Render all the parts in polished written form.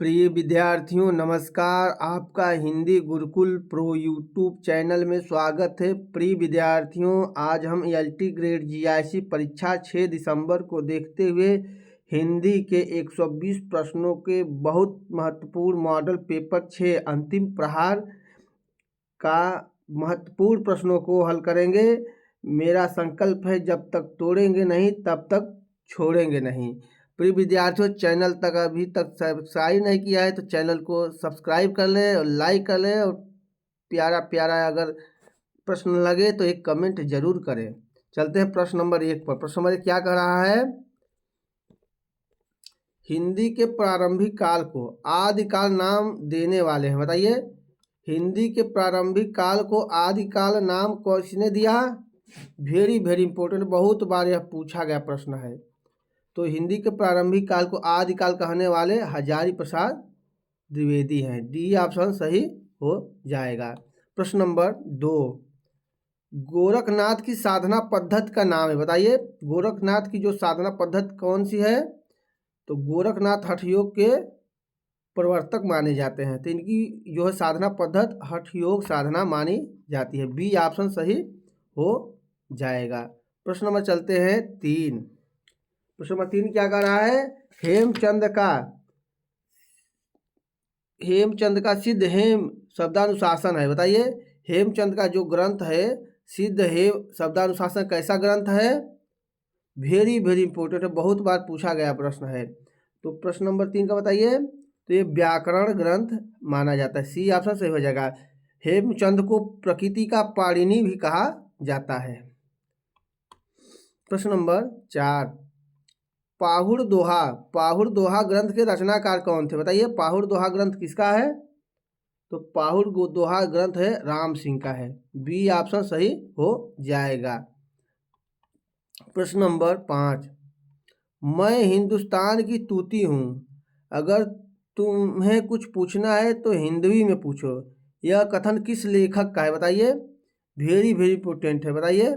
प्रिय विद्यार्थियों नमस्कार। आपका Hindi Gurukul pro YouTube channel में स्वागत है। प्रिय विद्यार्थियों, आज हम एलटी ग्रेड जीआईसी परीक्षा 6 दिसंबर को देखते हुए हिंदी के 120 प्रश्नों के बहुत महत्वपूर्ण मॉडल पेपर 6 अंतिम प्रहार का महत्वपूर्ण प्रश्नों को हल करेंगे। मेरा संकल्प है, जब तक तोड़ेंगे नहीं तब तक छोड़ेंगे नहीं। प्रिय विद्यार्थियों, चैनल तक अभी तक सब्सक्राइब नहीं किया है तो चैनल को सब्सक्राइब कर लें और लाइक कर लें, और प्यारा प्यारा अगर प्रश्न लगे तो एक कमेंट जरूर करें। चलते हैं प्रश्न नंबर 1 पर। प्रश्न नंबर 1 क्या कह रहा है? हिंदी के प्रारंभिक काल को आदिकाल नाम देने वाले हैं। बताइए, हिंदी के प्रारंभिक काल को आदिकाल नाम किसने दिया? वेरी वेरी इंपॉर्टेंट, बहुत बार यह पूछा गया प्रश्न है। तो हिंदी के प्रारंभिक काल को आदिकाल कहने वाले हजारी प्रसाद द्विवेदी हैं। डी ऑप्शन सही हो जाएगा। प्रश्न नंबर 2, गोरखनाथ की साधना पद्धति का नाम है। बताइए, गोरखनाथ की जो साधना पद्धति कौन सी है? तो गोरखनाथ हठ योग के प्रवर्तक माने जाते हैं, तो इनकी जो है साधना पद्धति हठ योग साधना मानी जाती है। बी ऑप्शन सही हो जाएगा। प्रश्न नंबर चलते हैं 3। प्रश्न नंबर 3 क्या कह रहा है? हेमचंद का सिद्ध हेम शब्दानुशासन है। बताइए, हेमचंद का जो ग्रंथ है सिद्ध हेम शब्दानुशासन कैसा ग्रंथ है? वेरी वेरी इंपॉर्टेंट है, बहुत बार पूछा गया प्रश्न है। तो प्रश्न नंबर 3 का बताइए, तो ये व्याकरण ग्रंथ माना जाता है। सी ऑप्शन सही हो जाएगा। हेमचंद को प्रकृति का पाणिनि भी कहा जाता है। प्रश्न नंबर 4, पाहुड़ दोहा ग्रंथ के रचनाकार कौन थे? बताइए, पाहुड़ दोहा ग्रंथ किसका है? तो पाहुड़ दोहा ग्रंथ है राम सिंह का है। बी ऑप्शन सही हो जाएगा। प्रश्न नंबर 5, मैं हिंदुस्तान की तूती हूँ, अगर तुम्हें कुछ पूछना है तो हिंदवी में पूछो। यह कथन किस लेखक का है? बताइए, वेरी वेरी इंपॉर्टेंट है। बताइए,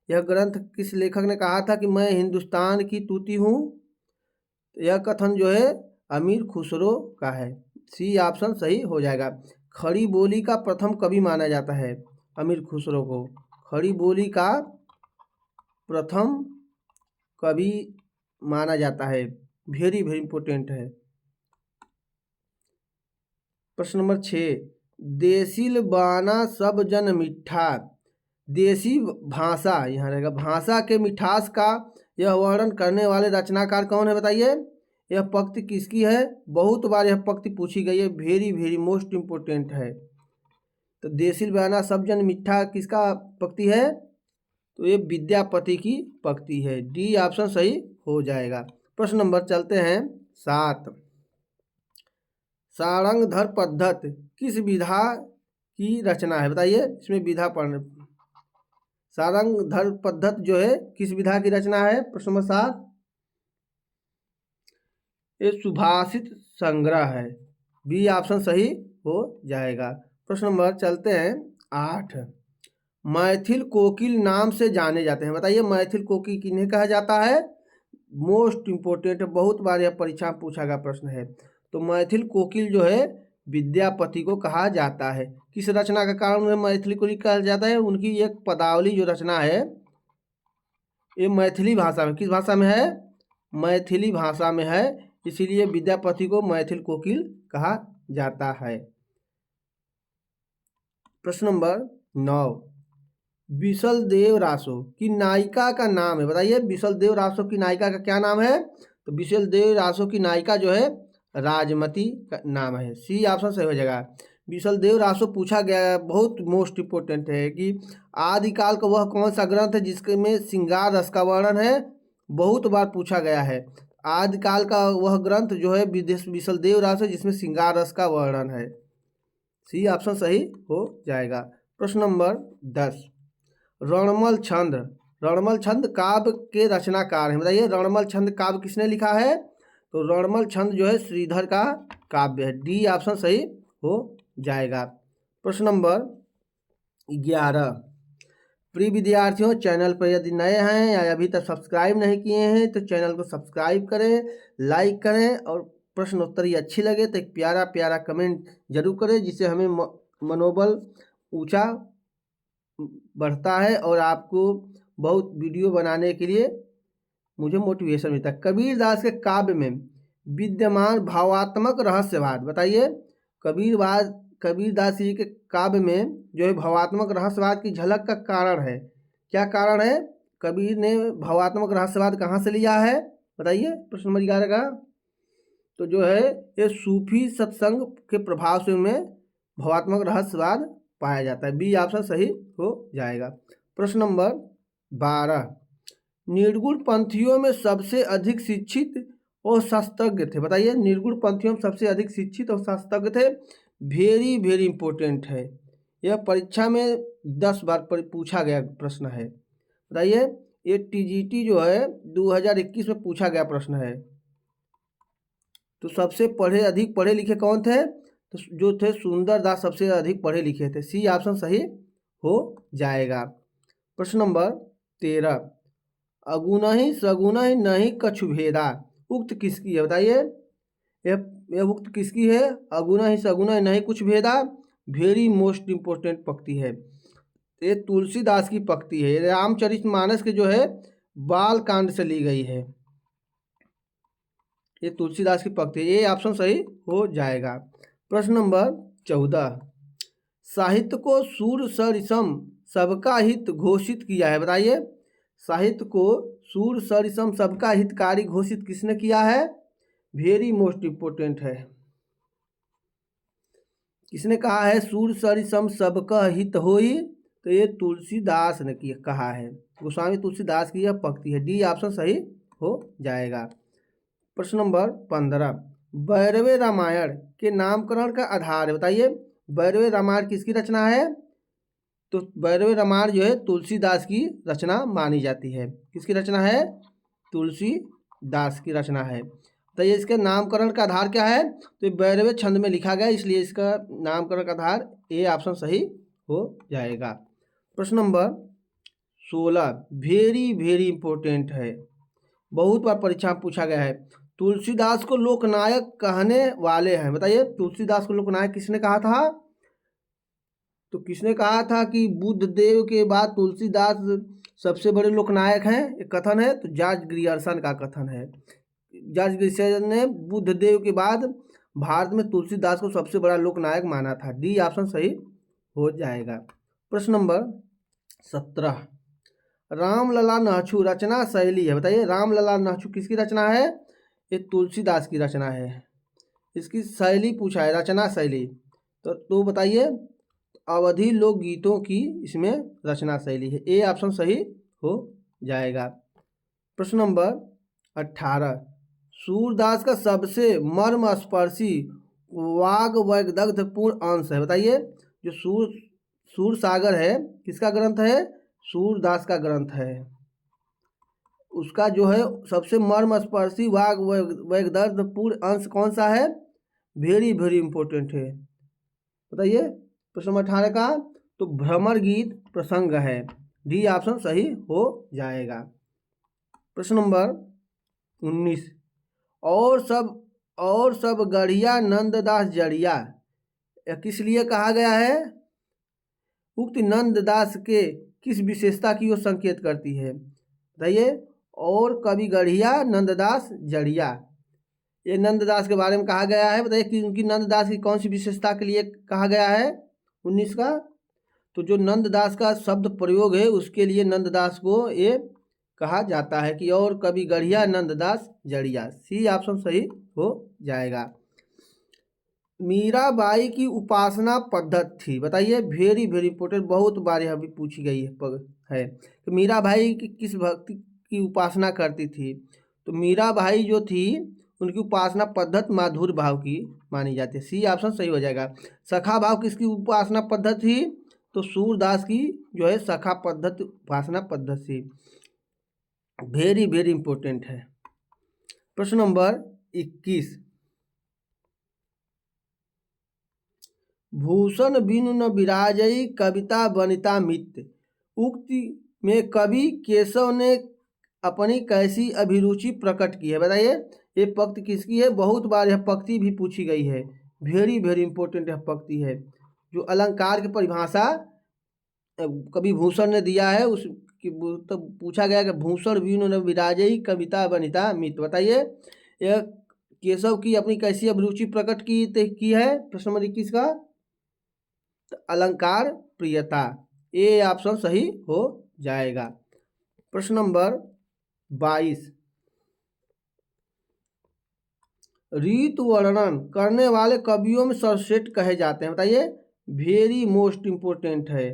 यह ग्रंथ किस लेखक ने कहा था कि मैं हिंदुस्तान की तूती हूँ? यह कथन जो है अमीर खुसरो का है। सी ऑप्शन सही हो जाएगा। खड़ी बोली का प्रथम कवि माना जाता है अमीर खुसरो को। खड़ी बोली का प्रथम कवि माना जाता है। वेरी वेरी इंपॉर्टेंट है। प्रश्न नंबर 6, देसिल बाना सब जन मिठा। देसी भाषा यहाँ रहेगा। भाषा के मिठास का यह वर्णन करने वाले रचनाकार कौन है? बताइए, यह पंक्ति किसकी है? बहुत बार यह पंक्ति पूछी गई है, वेरी वेरी मोस्ट इम्पोर्टेंट है। तो देसिल बयाना सब जन मिठा किसका पंक्ति है? तो ये विद्यापति की पंक्ति है। डी ऑप्शन सही हो जाएगा। प्रश्न नंबर चलते हैं 7, सारंगधर पद्धति किस विधा की रचना है? बताइए, इसमें विधा पढ़ने। सारंगधर पद्धति जो है किस विधा की रचना है? प्रश्न नंबर 7, ये सुभाषित संग्रह है। बी ऑप्शन सही हो जाएगा। प्रश्न नंबर चलते हैं 8, मैथिल कोकिल नाम से जाने जाते हैं। बताइए, मैथिल कोकिल किन्हें कहा जाता है? मोस्ट इम्पोर्टेंट है, बहुत बार यह परीक्षा में पूछा गया प्रश्न है। तो मैथिल कोकिल जो है विद्यापति को कहा जाता है। किस रचना का कारण उन्हें मैथिली कोकिल कहा जाता है? उनकी एक पदावली जो रचना है ये मैथिली भाषा में, किस भाषा में है? मैथिली भाषा में है, इसीलिए विद्यापति को मैथिल कोकिल कहा जाता है। प्रश्न नंबर 9, बिसल देव रासो की नायिका का नाम है। बताइए, बिसल देव रासो की नायिका का क्या नाम है? तो बिसल देव रासो की नायिका जो है राजमती का नाम है। सी ऑप्शन सही हो जाएगा। बिसल देव रासो पूछा गया है, बहुत मोस्ट इम्पोर्टेंट है कि आदिकाल का वह कौन सा ग्रंथ है जिसके में श्रृंगार रस का वर्णन है? बहुत बार पूछा गया है। आदिकाल का वह ग्रंथ जो है बिसल देव रासो जिसमें श्रृंगार रस का वर्णन है। सी ऑप्शन सही हो जाएगा। प्रश्न नंबर 10, रणमल छंद काव्य के रचनाकार हैं। बताइए, रणमल छंद काव्य किसने लिखा है? तो रणमल छंद जो है श्रीधर का काव्य है। डी ऑप्शन सही हो जाएगा। प्रश्न नंबर 11, प्रिय विद्यार्थियों, चैनल पर यदि नए हैं या अभी तक सब्सक्राइब नहीं किए हैं तो चैनल को सब्सक्राइब करें, लाइक करें और प्रश्नोत्तरी अच्छी लगे तो एक प्यारा प्यारा कमेंट जरूर करें, जिससे हमें मनोबल ऊंचा बढ़ता है और आपको बहुत वीडियो बनाने के लिए मुझे मोटिवेशन मिलता है। कबीरदास के काव्य में विद्यमान भावात्मक रहस्यवाद, बताइए कबीरदास जी के काव्य में जो है भावात्मक रहस्यवाद की झलक का कारण है, क्या कारण है? कबीर ने भावात्मक रहस्यवाद कहाँ से लिया है, बताइए। प्रश्न नंबर 11 का तो जो है ये सूफी सत्संग के प्रभाव से उनमें भावात्मक रहस्यवाद पाया जाता है। बी ऑप्शन सही हो जाएगा। प्रश्न नंबर 12, निर्गुण पंथियों में सबसे अधिक शिक्षित और शास्त्रज्ञ थे, बताइए। निर्गुण पंथियों में सबसे अधिक शिक्षित और शास्त्रज्ञ थे, वेरी वेरी इंपॉर्टेंट है, यह परीक्षा में 10 बार पूछा गया प्रश्न है, बताइए। ये टीजीटी जो है 2021 में पूछा गया प्रश्न है। तो सबसे अधिक पढ़े लिखे कौन थे? तो जो थे सुंदरदास सबसे अधिक पढ़े लिखे थे। सी ऑप्शन सही हो जाएगा। प्रश्न नंबर 13, अगुनहि सगुनहि नहीं कछु भेदा, उक्त किसकी है, बताइए। यह उक्त किसकी है? अगुनहि सगुनहि नहीं कुछ भेदा, वेरी मोस्ट इम्पोर्टेंट पंक्ति है, ये तुलसीदास की पंक्ति है, रामचरितमानस के जो है बाल कांड से ली गई है, ये तुलसीदास की पंक्ति है, ये ऑप्शन सही हो जाएगा। प्रश्न नंबर 14, साहित्य को सूर सरिसम सबका हित घोषित किया है, बताइए। साहित्य को सूर सरिसम सबका हितकारी घोषित किसने किया है? वेरी मोस्ट इम्पोर्टेंट है, किसने कहा है सूर सरिसम सबका हित होई? तो ये तुलसीदास ने कहा है, गोस्वामी तुलसीदास की यह पंक्ति है। डी ऑप्शन सही हो जाएगा। प्रश्न नंबर 15, भैरवे रामायण के नामकरण का आधार है, बताइए। भैरवे रामायण किसकी रचना है? तो भैरवे रामायण जो है तुलसीदास की रचना मानी जाती है, किसकी रचना है? तुलसीदास की रचना है। तो ये इसके नामकरण का आधार क्या है? तो भैरवे छंद में लिखा गया, इसलिए इसका नामकरण का आधार ए ऑप्शन सही हो जाएगा। प्रश्न नंबर 16, वेरी वेरी इंपॉर्टेंट है, बहुत बार परीक्षा में पूछा गया है, तुलसीदास को लोकनायक कहने वाले हैं, बताइए। तुलसीदास को लोकनायक किसने कहा था? तो किसने कहा था कि बुद्ध देव के बाद तुलसीदास सबसे बड़े लोकनायक हैं, एक कथन है, तो जॉर्ज ग्रियर्सन का कथन है। जॉर्ज ग्रियर्सन ने बुद्ध देव के बाद भारत में तुलसीदास को सबसे बड़ा लोकनायक माना था। डी ऑप्शन सही हो जाएगा। प्रश्न नंबर 17, रामलला नहछु रचना शैली है, बताइए। रामलला नहछु किसकी रचना है? ये तुलसीदास की रचना है, इसकी शैली पूछा है, रचना शैली, तो बताइए। अवधि लोकगीतों की इसमें रचना शैली है, ए ऑप्शन सही हो जाएगा। प्रश्न नंबर 18, सूरदास का सबसे मर्मस्पर्शी वाग वैदग्ध्यपूर्ण अंश है, बताइए। जो सूर सागर है किसका ग्रंथ है? सूरदास का ग्रंथ है, उसका जो है सबसे मर्मस्पर्शी वाग वैदग्ध्यपूर्ण अंश कौन सा है? वेरी वेरी इंपॉर्टेंट है, बताइए। प्रश्न नंबर 18 का तो भ्रमर गीत प्रसंग है, डी ऑप्शन सही हो जाएगा। प्रश्न नंबर 19, और सब गढ़िया नंददास जड़िया, किस लिए कहा गया है? उक्त नंददास के किस विशेषता की ओर संकेत करती है, बताइए। और कवि गढ़िया नंददास जड़िया, ये नंददास के बारे में कहा गया है, बताइए कि उनकी नंददास की कौन सी विशेषता के लिए कहा गया है? 19 का तो जो नंददास का शब्द प्रयोग है उसके लिए नंददास को ये कहा जाता है कि और कवि गढ़िया नंददास जड़िया, सी ऑप्शन सही हो जाएगा। मीराबाई की उपासना पद्धति थी, बताइए। वेरी वेरी इंपॉर्टेंट, बहुत बार यह भी पूछी गई है कि मीराबाई की किस भक्ति की उपासना करती थी? तो मीराबाई जो थी उनकी उपासना पद्धति माधुर्य भाव की मानी जाती है, सी ऑप्शन सही हो जाएगा। सखा भाव किसकी उपासना पद्धति थी? तो सूरदास की जो है सखा पद्धति उपासना पद्धति, वेरी वेरी इंपॉर्टेंट है। प्रश्न नंबर 21, भूषण बिनु न विराजई कविता बनिता मित्य, उक्ति में कवि केशव ने अपनी कैसी अभिरुचि प्रकट की है, बताइए। ये पंक्ति किसकी है? बहुत बार यह पंक्ति भी पूछी गई है, वेरी वेरी इंपॉर्टेंट यह पंक्ति है। जो अलंकार की परिभाषा कवि भूषण ने दिया है, उस तो पूछा गया कि भूषण वीणु न विराजई कविता बनिता मित। बताइए यह केशव की अपनी कैसी अभिरुचि प्रकट की है? प्रश्न नंबर 21 का तो अलंकार प्रियता, ये ऑप्शन सही हो जाएगा। प्रश्न नंबर 22, रीत वर्णन करने वाले कवियों में सर्वश्रेष्ठ कहे जाते हैं। बताइए, वेरी मोस्ट इंपोर्टेंट है।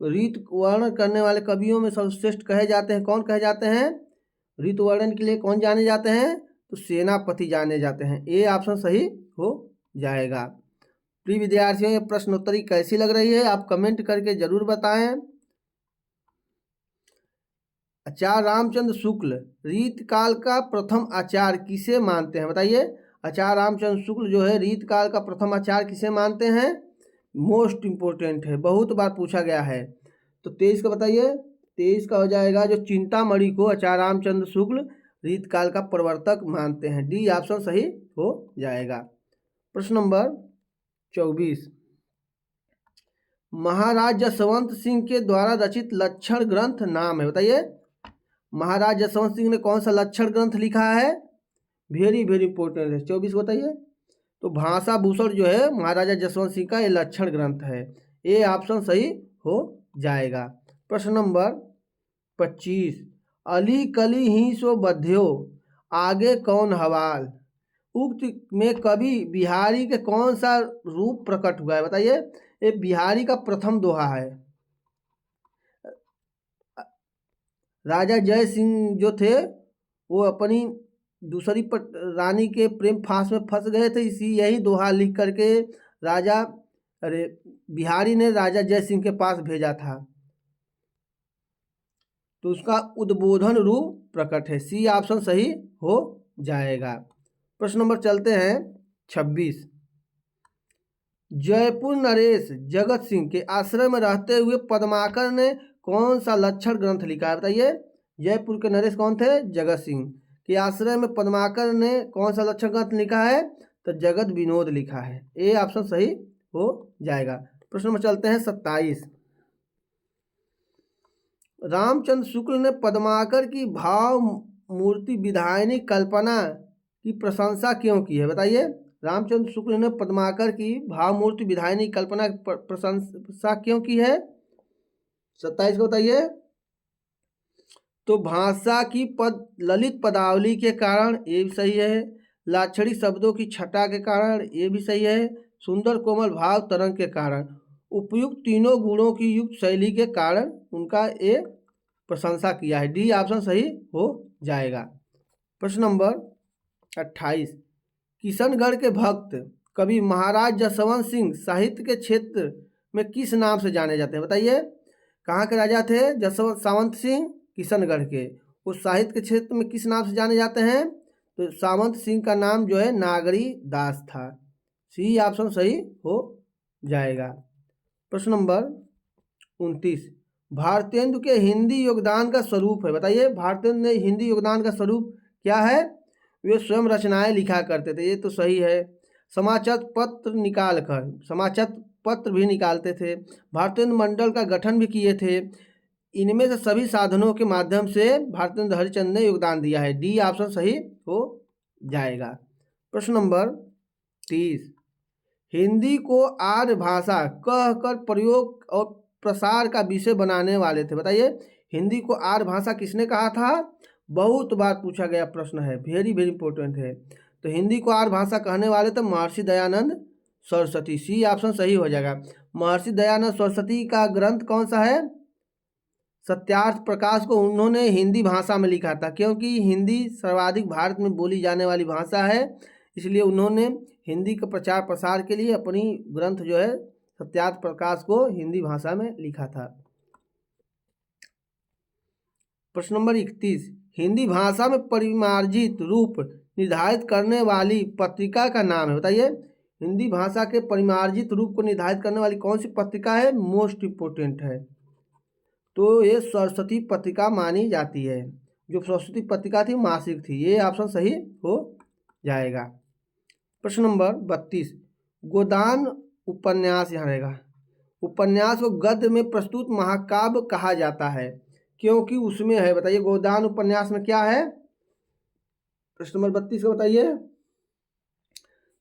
रीत वर्णन करने वाले कवियों में सर्वश्रेष्ठ कहे जाते हैं, कौन कहे जाते हैं? रीत वर्णन के लिए कौन जाने जाते हैं? तो सेनापति जाने जाते हैं। ये ऑप्शन सही हो जाएगा। प्रिय विद्यार्थियों, ये प्रश्नोत्तरी कैसी लग रही है आप कमेंट करके जरूर बताएं। आचार्य रामचंद्र शुक्ल रीत काल का प्रथम आचार्य किसे मानते हैं? बताइए, आचार्य रामचंद्र शुक्ल जो है रीत काल का प्रथम आचार्य किसे मानते हैं? मोस्ट इंपोर्टेंट है, बहुत बार पूछा गया है। तो 23 का बताइए। 23 का हो जाएगा जो चिंतामणि को आचार्य रामचंद्र शुक्ल रीत काल का प्रवर्तक मानते हैं। डी ऑप्शन सही हो जाएगा। प्रश्न नंबर 24, महाराज जसवंत सिंह के द्वारा रचित लक्षण ग्रंथ नाम है। बताइए, महाराज जसवंत सिंह ने कौन सा लक्षण ग्रंथ लिखा है? वेरी वेरी इंपॉर्टेंट है। 24 बताइए। तो भाषा भूषण जो है महाराजा जसवंत सिंह का ये लक्षण ग्रंथ है। ये ऑप्शन सही हो जाएगा। प्रश्न नंबर 25, अली कली ही सो बध्यो आगे कौन हवाल, उक्त में कवि बिहारी के कौन सा रूप प्रकट हुआ है? बताइए, ये बिहारी का प्रथम दोहा है। राजा जय सिंह जो थे वो अपनी दूसरी रानी के प्रेम फांस में फंस गए थे, इसी यही दोहा लिख करके बिहारी ने राजा जय सिंह के पास भेजा था, तो उसका उद्बोधन रूप प्रकट है। सी ऑप्शन सही हो जाएगा। प्रश्न नंबर चलते हैं 26, जयपुर नरेश जगत सिंह के आश्रय में रहते हुए पद्माकर ने कौन सा लक्षण ग्रंथ लिखा है? बताइए, जयपुर के नरेश कौन थे? जगत सिंह के आश्रय में पद्माकर ने कौन सा लक्षण ग्रंथ लिखा है? तो जगत विनोद लिखा है। ए ऑप्शन सही हो जाएगा। प्रश्न नंबर चलते हैं 27, रामचंद्र शुक्ल ने पद्माकर की भाव मूर्ति विधायनी कल्पना की प्रशंसा क्यों की है? बताइए, रामचंद्र शुक्ल ने पद्माकर की भाव मूर्ति विधायनी कल्पना की प्रशंसा क्यों की है? 27 को बताइए। तो भाषा की ललित पदावली के कारण, ये भी सही है। लाक्षणिक शब्दों की छटा के कारण, ये भी सही है। सुंदर कोमल भाव तरंग के कारण, उपयुक्त तीनों गुणों की युक्त शैली के कारण उनका ये प्रशंसा किया है। डी ऑप्शन सही हो जाएगा। प्रश्न नंबर 28, किशनगढ़ के भक्त कवि महाराज जसवंत सिंह साहित्य के क्षेत्र में किस नाम से जाने जाते हैं? बताइए, कहाँ के राजा थे? जसवंत सावंत सिंह किशनगढ़ के। उस साहित्य के क्षेत्र में किस नाम से जाने जाते हैं? तो सावंत सिंह का नाम जो है नागरी दास था। सी ऑप्शन सही हो जाएगा। प्रश्न नंबर 29, भारतेंदु के हिंदी योगदान का स्वरूप है। बताइए, भारतेंदु ने हिंदी योगदान का स्वरूप क्या है? वे स्वयं रचनाएं लिखा करते थे, ये तो सही है। समाचार पत्र निकाल कर समाचार पत्र भी निकालते थे। भारतेंदु मंडल का गठन भी किए थे। इनमें से सभी साधनों के माध्यम से भारतेंदु हरिश्चंद्र ने योगदान दिया है। डी ऑप्शन सही हो जाएगा। प्रश्न नंबर 30, हिंदी को आर्य भाषा कहकर प्रयोग और प्रसार का विषय बनाने वाले थे। बताइए, हिंदी को आर्य भाषा किसने कहा था? बहुत बार पूछा गया प्रश्न है, वेरी वेरी इंपॉर्टेंट है। तो हिंदी को आर्य भाषा कहने वाले तो महर्षि दयानंद सरस्वती। सी ऑप्शन सही हो जाएगा। महर्षि दयानंद सरस्वती का ग्रंथ कौन सा है? सत्यार्थ प्रकाश को उन्होंने हिंदी भाषा में लिखा था, क्योंकि हिंदी सर्वाधिक भारत में बोली जाने वाली भाषा है, इसलिए उन्होंने हिंदी का प्रचार प्रसार के लिए अपनी ग्रंथ जो है सत्यार्थ प्रकाश को हिंदी भाषा में लिखा था। प्रश्न नंबर 31, हिंदी भाषा में परिमार्जित रूप निर्धारित करने वाली पत्रिका का नाम है। बताइए, हिंदी भाषा के परिमार्जित रूप को निर्धारित करने वाली कौन सी पत्रिका है? मोस्ट इम्पोर्टेंट है। तो ये सरस्वती पत्रिका मानी जाती है। जो सरस्वती पत्रिका थी मासिक थी। ये ऑप्शन सही हो जाएगा। प्रश्न नंबर 32, गोदान उपन्यास यहाँ रहेगा। उपन्यास को गद्य में प्रस्तुत महाकाव्य कहा जाता है क्योंकि उसमें है, बताइए गोदान उपन्यास में क्या है। प्रश्न नंबर 32 को बताइए।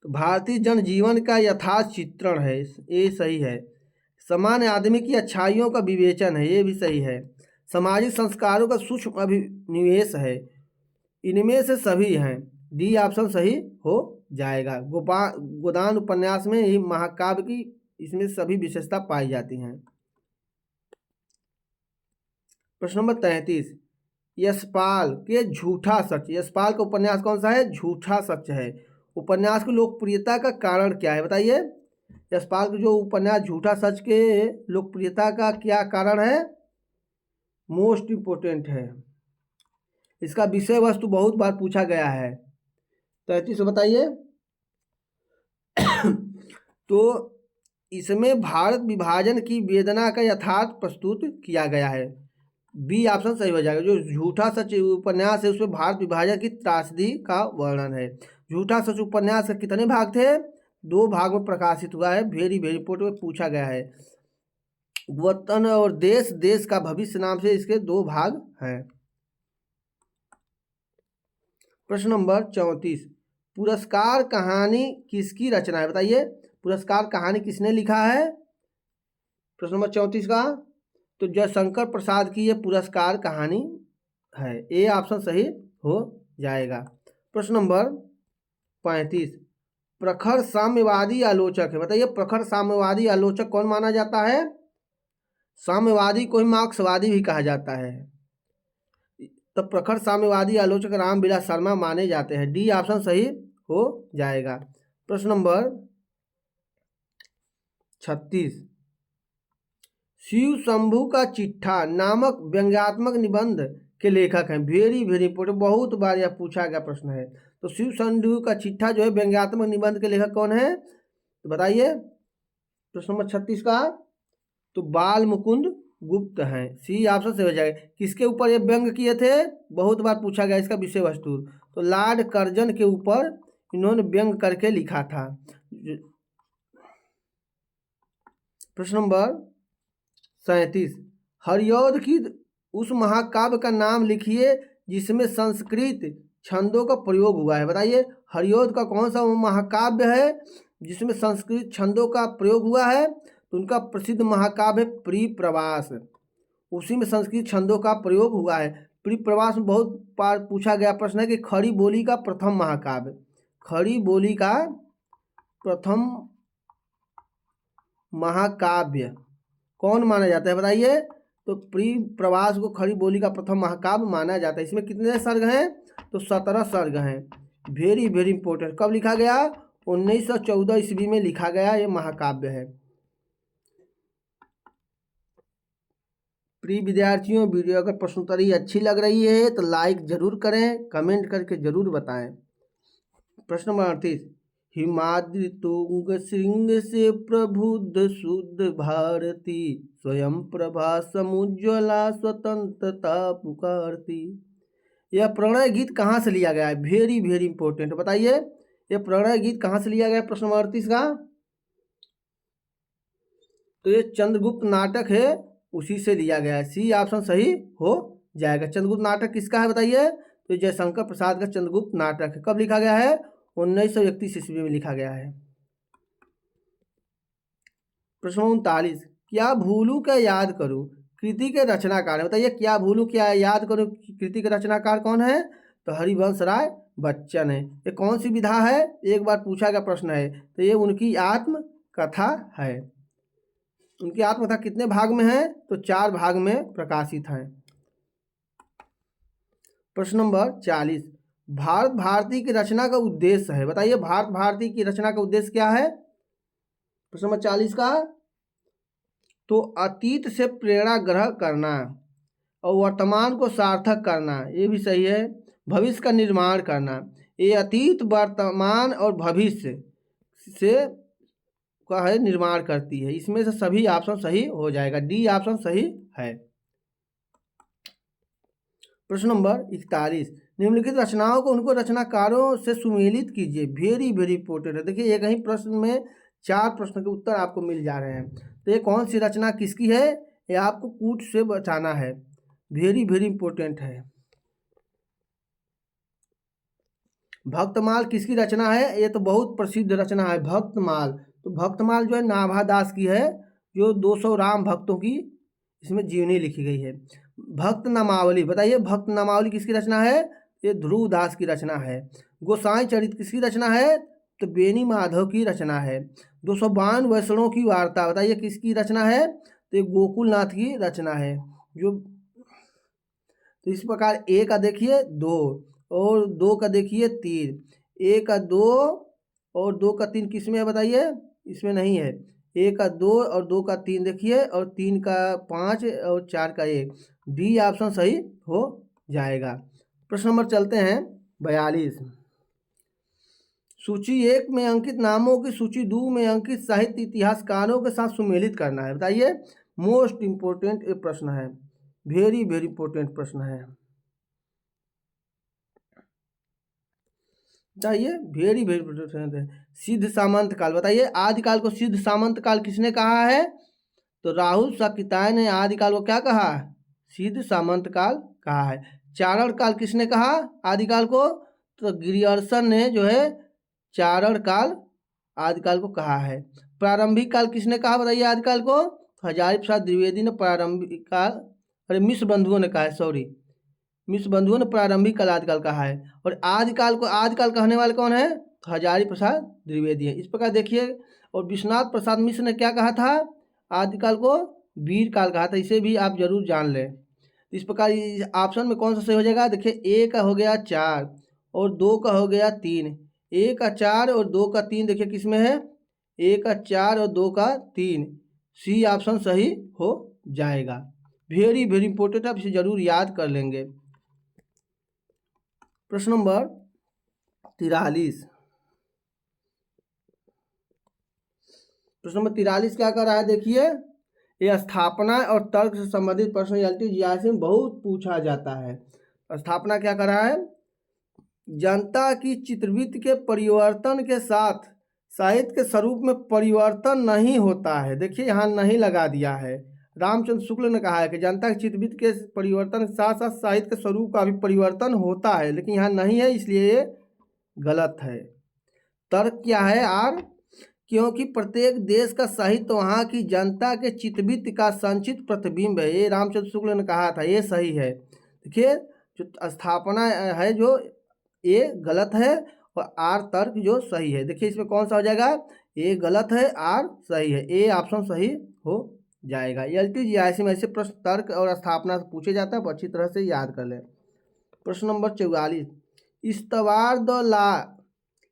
तो भारतीय जनजीवन का यथार्थ चित्रण है, ये सही है। सामान्य आदमी की अच्छाइयों का विवेचन है, ये भी सही है। सामाजिक संस्कारों का सूक्ष्म अभिनिवेश है, इनमें से सभी हैं। डी ऑप्शन सही हो जाएगा। गोदान उपन्यास में ही महाकाव्य की इसमें सभी विशेषता पाई जाती हैं। प्रश्न नंबर 33, यशपाल के झूठा सच। यशपाल का उपन्यास कौन सा है? झूठा सच है। उपन्यास की लोकप्रियता का कारण क्या है, बताइए। यशपाल का जो उपन्यास झूठा सच के लोकप्रियता का क्या कारण है? मोस्ट इम्पोर्टेंट है। इसका विषय वस्तु बहुत बार पूछा गया है। 33 बताइए। तो इसमें भारत विभाजन की वेदना का यथार्थ प्रस्तुत किया गया है। बी ऑप्शन सही हो जाएगा। जो झूठा सच उपन्यास है उसमें भारत विभाजन की त्रासदी का वर्णन है। झूठा सच उपन्यास के कितने भाग थे? 2 भाग में प्रकाशित हुआ है। वेरी वेरी इंपोर्टेंट में पूछा गया है। वतन और देश, देश का भविष्य नाम से इसके 2 भाग हैं। प्रश्न नंबर 34, पुरस्कार कहानी किसकी रचना है, बताइए। पुरस्कार कहानी किसने लिखा है? प्रश्न नंबर 34 का तो जयशंकर प्रसाद की ये पुरस्कार कहानी है। ए ऑप्शन सही हो जाएगा। प्रश्न नंबर 35, प्रखर साम्यवादी आलोचक है, बताइए। प्रखर साम्यवादी आलोचक कौन माना जाता है? साम्यवादी को ही मार्क्सवादी भी कहा जाता है। तो प्रखर साम्यवादी आलोचक रामविलास शर्मा माने जाते हैं। डी ऑप्शन सही हो जाएगा। प्रश्न नंबर 36, शिव शंभू का चिट्ठा नामक व्यंग्यात्मक निबंध के लेखक हैं। वेरी वेरी इंपोर्टेंट, बहुत बार यह पूछा गया प्रश्न है। तो शिव शंभू का चिट्ठा जो है व्यंग्यात्मक निबंध के लेखक कौन है, तो बताइए। प्रश्न नंबर 36 का तो बाल मुकुंद गुप्त हैं। सी ऑप्शन से हो जाएगा। किसके ऊपर ये व्यंग किए थे? बहुत बार पूछा गया इसका विषय वस्तु। तो लॉर्ड कर्जन के ऊपर इन्होंने व्यंग करके लिखा था। प्रश्न नंबर 37, हरिऔध की उस महाकाव्य का नाम लिखिए जिसमें संस्कृत छंदों का प्रयोग हुआ है, बताइए। हरिऔध का कौन सा महाकाव्य है जिसमें संस्कृत छंदों का प्रयोग हुआ है? तो उनका प्रसिद्ध महाकाव्य प्रिप्रवास, उसी में संस्कृत छंदों का प्रयोग हुआ है। प्रिप्रवास में बहुत बार पूछा गया प्रश्न है कि खड़ी बोली का प्रथम महाकाव्य, खड़ी बोली का प्रथम महाकाव्य कौन माना जाता है, बताइए। तो प्रिप्रवास को खड़ी बोली का प्रथम महाकाव्य माना जाता है। इसमें कितने सर्ग हैं? तो 17 सर्ग हैं। Very very important. कब लिखा गया? 1914 ईस्वी में लिखा गया ये महाकाव्य है। प्रिय विद्यार्थियों, वीडियो अगर प्रश्नोत्तरी अच्छी लग रही है तो लाइक जरूर करें, कमेंट करके जरूर बताएं। प्रश्न नंबर 38, हिमाद्रि तुंग श्रृंग से प्रबुद्ध शुद्ध भारती, स्वयं प्रभा समुज्ज्वला स्वतंत्रता पुकारती। यह प्रणय गीत कहाँ से लिया गया है? वेरी वेरी इंपॉर्टेंट, बताइए। यह प्रणय गीत कहाँ से लिया गया है? प्रश्न नंबर 38 का तो ये चंद्रगुप्त नाटक है, उसी से लिया गया है। सी ऑप्शन सही हो जाएगा। चंद्रगुप्त नाटक किसका है, बताइए। तो जयशंकर प्रसाद का चंद्रगुप्त नाटक है। कब लिखा गया है? 1931 ईस्वी में लिखा गया है। प्रश्न 39, क्या भूलूं क्या याद करूं कृति के रचनाकार है, बताइए। क्या भूलूं क्या याद करूं कृति के रचनाकार कौन है? तो हरिवंश राय बच्चन है। ये कौन सी विधा है? एक बार पूछा गया प्रश्न है। तो ये उनकी आत्मकथा है। उनकी आत्मकथा कितने भाग में है? तो 4 भाग में प्रकाशित है। प्रश्न नंबर 40, भारत भारती की रचना का उद्देश्य है, बताइए। भारत भारती की रचना का उद्देश्य क्या है? प्रश्न नंबर 40 का तो अतीत से प्रेरणा ग्रहण करना और वर्तमान को सार्थक करना, ये भी सही है। भविष्य का निर्माण करना, ये अतीत वर्तमान और भविष्य से का है निर्माण करती है। इसमें से सभी ऑप्शन सही हो जाएगा। डी ऑप्शन सही है। प्रश्न नंबर 41, निम्नलिखित रचनाओं को उनको रचनाकारों से सुमेलित कीजिए। वेरी वेरी इंपॉर्टेंट है। देखिए एक ही प्रश्न में 4 प्रश्न के उत्तर आपको मिल जा रहे हैं। तो ये कौन सी रचना किसकी है, ये आपको कूट से बताना है। वेरी वेरी इंपॉर्टेंट है। भक्तमाल किसकी रचना है, ये तो बहुत प्रसिद्ध रचना है भक्तमाल। तो भक्तमाल जो है नाभादास की है, जो 200 राम भक्तों की इसमें जीवनी लिखी गई है। भक्त नामावली, बताइए भक्त नामावली किसकी रचना है, ये ध्रुव दास की रचना है। गोसाई चरित किसकी रचना है, तो बेनी माधव की रचना है। 252 वैष्णवों की वार्ता, बताइए किसकी रचना है, तो ये गोकुलनाथ की रचना है। जो तो इस प्रकार ए का देखिए 2 और 2 का देखिए 3, ए का 2 और 2 का 3 किस में है बताइए, इसमें नहीं है। ए का 2 और 2 का 3 देखिए, और 3 का 5 और 4 का 1, डी ऑप्शन सही हो जाएगा। प्रश्न नंबर चलते हैं 42। सूची 1 में अंकित नामों की सूची 2 में अंकित साहित्य इतिहासकारों के साथ सुमेलित करना है। बताइए, मोस्ट इम्पोर्टेंट ये प्रश्न है, वेरी वेरी इंपॉर्टेंट प्रश्न है। बताइए, वेरी वेरी इंपॉर्टेंट है। सिद्ध सामंत काल, बताइए आदिकाल को सिद्ध सामंत काल किसने कहा है, तो राहुल साकिताय ने आदिकाल को क्या कहा, सिद्ध सामंत काल कहा है। चारण काल किसने कहा आदिकाल को, तो गिरियर्सन ने जो है चारण काल आदिकाल को कहा है। प्रारंभिक काल किसने कहा बताइए आदिकाल को, हजारी प्रसाद द्विवेदी ने प्रारंभिक काल, अरे मिश्र बंधुओं ने कहा है, सॉरी मिश्र बंधुओं ने प्रारंभिक काल आदिकाल कहा है। और आदिकाल को आदिकाल कहने वाले कौन है, तो हजारी प्रसाद द्विवेदी है। इस प्रकार देखिए, और विश्वनाथ प्रसाद मिश्र ने क्या कहा था, आदिकाल को वीर काल कहा था। इसे भी आप जरूर जान लें। इस प्रकार ऑप्शन में कौन सा सही हो जाएगा, देखिए ए का हो गया 4 और 2 का हो गया 3, ए का 4 और 2 का 3 देखिए किस में है, ए का 4 और 2 का 3, सी ऑप्शन सही हो जाएगा। वेरी वेरी इंपॉर्टेंट, आप इसे जरूर याद कर लेंगे। प्रश्न नंबर 43। प्रश्न नंबर 43 क्या कर रहा है, देखिए ये स्थापना और तर्क से संबंधित प्रश्न एलटीजीआईसी में बहुत पूछा जाता है। स्थापना क्या कर रहा है, जनता की चित्रवृत्ति के परिवर्तन के साथ साहित्य के स्वरूप में परिवर्तन नहीं होता है। देखिए यहाँ नहीं लगा दिया है, रामचंद्र शुक्ल ने कहा है कि जनता की चित्रवृत्ति के परिवर्तन के साथ साथ साहित्य के स्वरूप का भी परिवर्तन होता है, लेकिन यहाँ नहीं है, इसलिए ये गलत है। तर्क क्या है आर, क्योंकि प्रत्येक देश का साहित्य वहाँ की जनता के चित्तवृत्ति का संचित प्रतिबिंब है। ये रामचंद्र शुक्ल ने कहा था, ये सही है। देखिए जो स्थापना है जो ये गलत है, और आर तर्क जो सही है। देखिए इसमें कौन सा हो जाएगा, ए गलत है आर सही है, ए ऑप्शन सही हो जाएगा। एलटीजीआईसी में ऐसे प्रश्न तर्क और स्थापना से पूछे जाता है, अच्छी तरह से याद कर लें। प्रश्न नंबर 44, इस्तवार द ला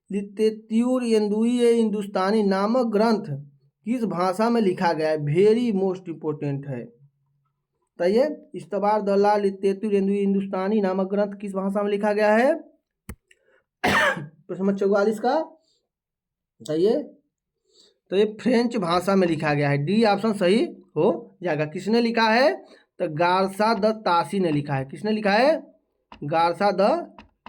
लितेत्यूर येंदुई हिंदुस्तानी नामक ग्रंथ किस भाषा में लिखा गया है, वेरी मोस्ट इंपोर्टेंट है। बताइए, इस्तवार द ला लितेत्यूर येंदुई हिंदुस्तानी नामक ग्रंथ किस भाषा में लिखा गया है। प्रश्न नंबर 44 का बताइए, तो ये फ्रेंच भाषा में लिखा गया है, डी ऑप्शन सही हो जाएगा। किसने लिखा है, तो गार्सा द तासी ने लिखा है। किसने लिखा है, गार्सा द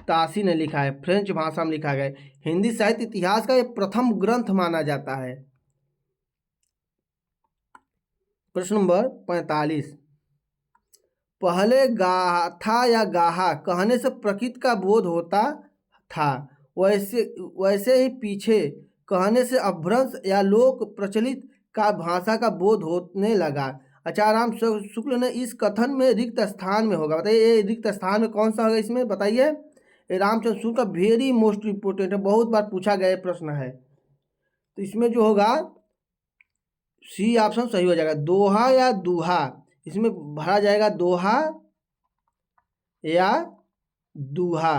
तासी ने लिखा है, फ्रेंच भाषा में लिखा गया है। हिंदी साहित्य इतिहास का ये प्रथम ग्रंथ माना जाता है। प्रश्न नंबर 45, पहले गाथा या गाहा कहने से प्रकृति का बोध होता था, वैसे ही पीछे कहने से अपभ्रंश या लोक प्रचलित का भाषा का बोध होने लगा। आचार्य शुक्ल ने इस कथन में रिक्त स्थान में होगा, बताइए ये रिक्त स्थान में कौन सा होगा इसमें, बताइए। रामचंद्र शुक्ल का वेरी मोस्ट इंपोर्टेंट है, बहुत बार पूछा गया प्रश्न है। तो इसमें जो होगा सी ऑप्शन सही हो जाएगा। दोहा या दूहा, इसमें भरा जाएगा दोहा या दूहा,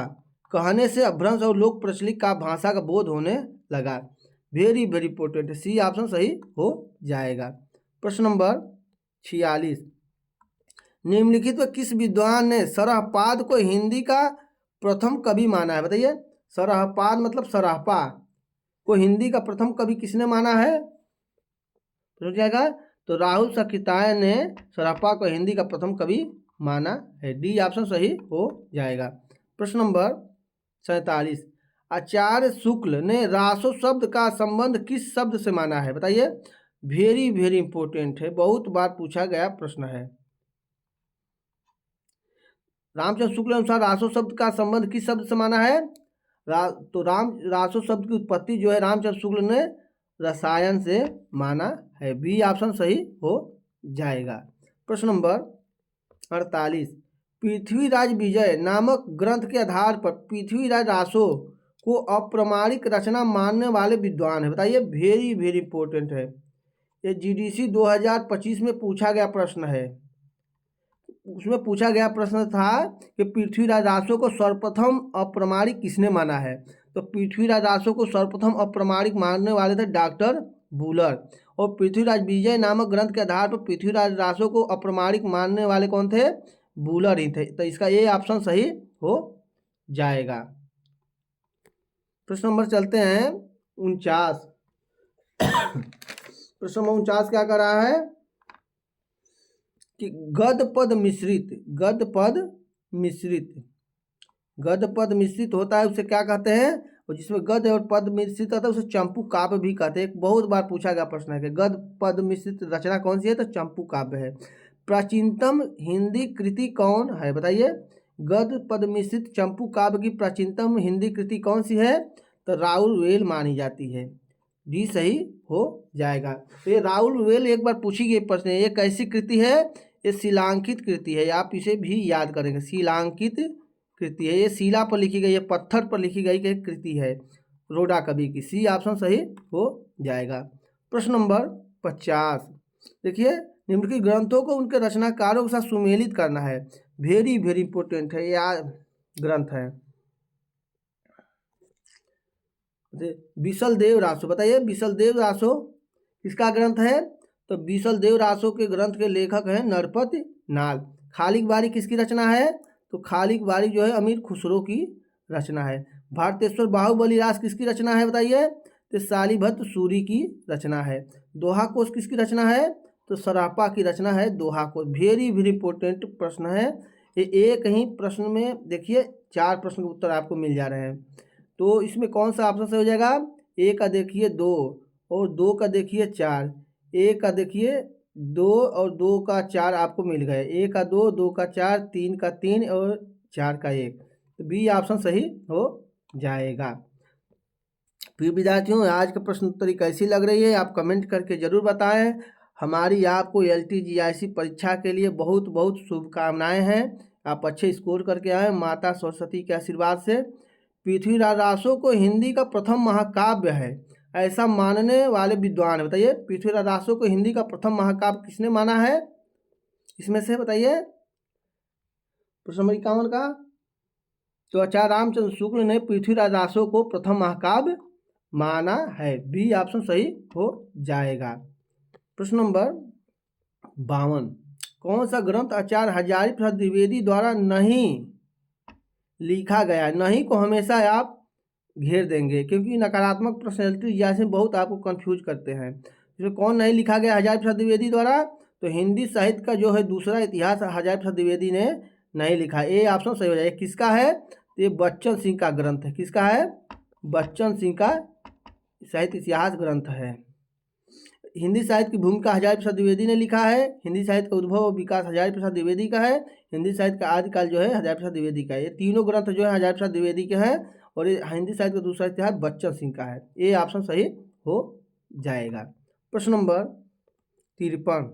कहने से अपभ्रंश और लोक प्रचलित का भाषा का बोध होने लगा। वेरी वेरी इंपॉर्टेंट है, सी ऑप्शन सही हो जाएगा। प्रश्न नंबर 46, निम्नलिखित में किस विद्वान ने सरहपाद को हिंदी का प्रथम कवि माना है। बताइए, सरहपाद मतलब सरहपा को हिंदी का प्रथम कवि किसने माना है, तो जाएगा तो राहुल साकिताय ने सरहपा को हिंदी का प्रथम कवि माना है, डी ऑप्शन सही हो जाएगा। प्रश्न नंबर 47, आचार्य शुक्ल ने रासो शब्द का संबंध किस शब्द से माना है? बताइए। वेरी वेरी इंपॉर्टेंट है, बहुत बार पूछा गया प्रश्न है। रामचंद्र शुक्ल अनुसार रासो शब्द का संबंध किस शब्द से माना है? तो रासो शब्द की उत्पत्ति जो है रामचंद्र शुक्ल ने रसायन से माना है। बी ऑप्शन सही हो जाएगा। प्रश्न नंबर 48, पृथ्वीराज विजय नामक ग्रंथ के आधार पर पृथ्वीराज रासो को अप्रमाणिक रचना मानने वाले विद्वान है? बताइए। वेरी वेरी इंपॉर्टेंट है, ये जीडीसी 2025 में पूछा गया प्रश्न है। उसमें पूछा गया प्रश्न था कि पृथ्वीराज रासो को सर्वप्रथम अप्रमाणिक किसने माना है? तो पृथ्वीराज रासो को सर्वप्रथम अप्रमाणिक मानने वाले थे डॉक्टर बूलर, और पृथ्वीराज विजय नामक ग्रंथ के आधार पर पृथ्वीराज रासो को अप्रमाणिक मानने वाले कौन थे? बूलर ही थे। तो इसका ये ऑप्शन सही हो जाएगा। प्रश्न नंबर चलते हैं 49। प्रश्न नंबर 49 क्या कर रहा है कि गद पद मिश्रित होता है, उसे क्या कहते हैं? और जिसमें गद और पद मिश्रित होता है उसे चंपू काव्य भी कहते हैं। एक बहुत बार पूछा गया प्रश्न है कि गद पद मिश्रित रचना कौन सी है? तो चंपू काव्य है। प्राचीनतम हिंदी कृति कौन है? बताइए। गद पद मिश्रित चंपू काव्य की प्राचीनतम हिंदी कृति कौन सी है? तो राउल वेल मानी जाती है। डी सही हो जाएगा। तो ये राउल वेल एक बार पूछी गई प्रश्न है, ये कैसी कृति है? ये शिलांकित कृति है, आप इसे भी याद करेंगे। शिलांकित कृति है, ये शिला पर लिखी गई है, पत्थर पर लिखी गई कृति है रोडा कवि की। सी ऑप्शन सही हो जाएगा। प्रश्न नंबर 50, देखिए। निम्नलिखित ग्रंथों को उनके रचनाकारों के साथ सुमेलित करना है। वेरी वेरी इंपॉर्टेंट है, ये ग्रंथ है। बिसल देव रासो, बताइए। बिसल देव रासो किसका ग्रंथ है? तो बिसल देव रासो के ग्रंथ के लेखक हैं नरपति नाल। खालिक बारी किसकी रचना है? तो खालिक बारी जो है अमीर खुसरो की रचना है। भारतेश्वर बाहुबली रास किसकी रचना है? बताइए। तो शालिभद्र सूरी की रचना है। दोहा कोश किसकी रचना है? तो सरापा की रचना है दोहा कोश। वेरी वेरी इंपॉर्टेंट प्रश्न है ये। एक ही प्रश्न में देखिए 4 प्रश्न के उत्तर आपको मिल जा रहे हैं। तो इसमें कौन सा ऑप्शन सही हो जाएगा? ए का देखिए 2, और 2 का देखिए 4। ए का देखिए 2 और 2 का 4 आपको मिल गए। ए का 2, 2 का 4, 3 का 3 और 4 का 1। तो बी ऑप्शन सही हो जाएगा। फिर विद्यार्थियों, आज का प्रश्न उत्तरी कैसी लग रही है आप कमेंट करके ज़रूर बताएं। हमारी आपको LTGIC परीक्षा के लिए बहुत बहुत शुभकामनाएं हैं। आप अच्छे स्कोर करके आए माता सरस्वती के आशीर्वाद से। पृथ्वीराज रासो को हिंदी का प्रथम महाकाव्य है ऐसा मानने वाले विद्वान है? बताइए। पृथ्वीराज रासो को हिंदी का प्रथम महाकाव्य किसने माना है इसमें से? बताइए। प्रश्न नंबर 51 का तो आचार्य रामचंद्र शुक्ल ने पृथ्वीराज रासो को प्रथम महाकाव्य माना है। बी ऑप्शन सही हो जाएगा। प्रश्न नंबर 52, कौन सा ग्रंथ आचार्य हजारी प्रसाद द्विवेदी द्वारा नहीं लिखा गया है? नहीं को हमेशा आप घेर देंगे क्योंकि नकारात्मक पर्सनैलिटी जैसे बहुत आपको कंफ्यूज करते हैं। इसमें कौन नहीं लिखा गया हजारी प्रसाद द्विवेदी द्वारा? तो हिंदी साहित्य का जो है दूसरा इतिहास हजारी प्रसाद द्विवेदी ने नहीं लिखा। ए ऑप्शन सही हो जाएगा। किसका है? तो ये बच्चन सिंह का ग्रंथ है। किसका है? बच्चन सिंह का साहित्य इतिहास ग्रंथ है। हिंदी साहित्य की भूमिका हजारी प्रसाद द्विवेदी ने लिखा है। हिंदी साहित्य का उद्भव और विकास हजारी प्रसाद द्विवेदी का है। हिंदी साहित्य का आदिकाल जो है हजारी प्रसाद द्विवेदी का है। ये तीनों ग्रंथ जो है हजारी प्रसाद द्विवेदी के हैं और ये हिंदी साहित्य का दूसरा इतिहास बच्चन सिंह का है। ये ऑप्शन सही हो जाएगा। प्रश्न number 53,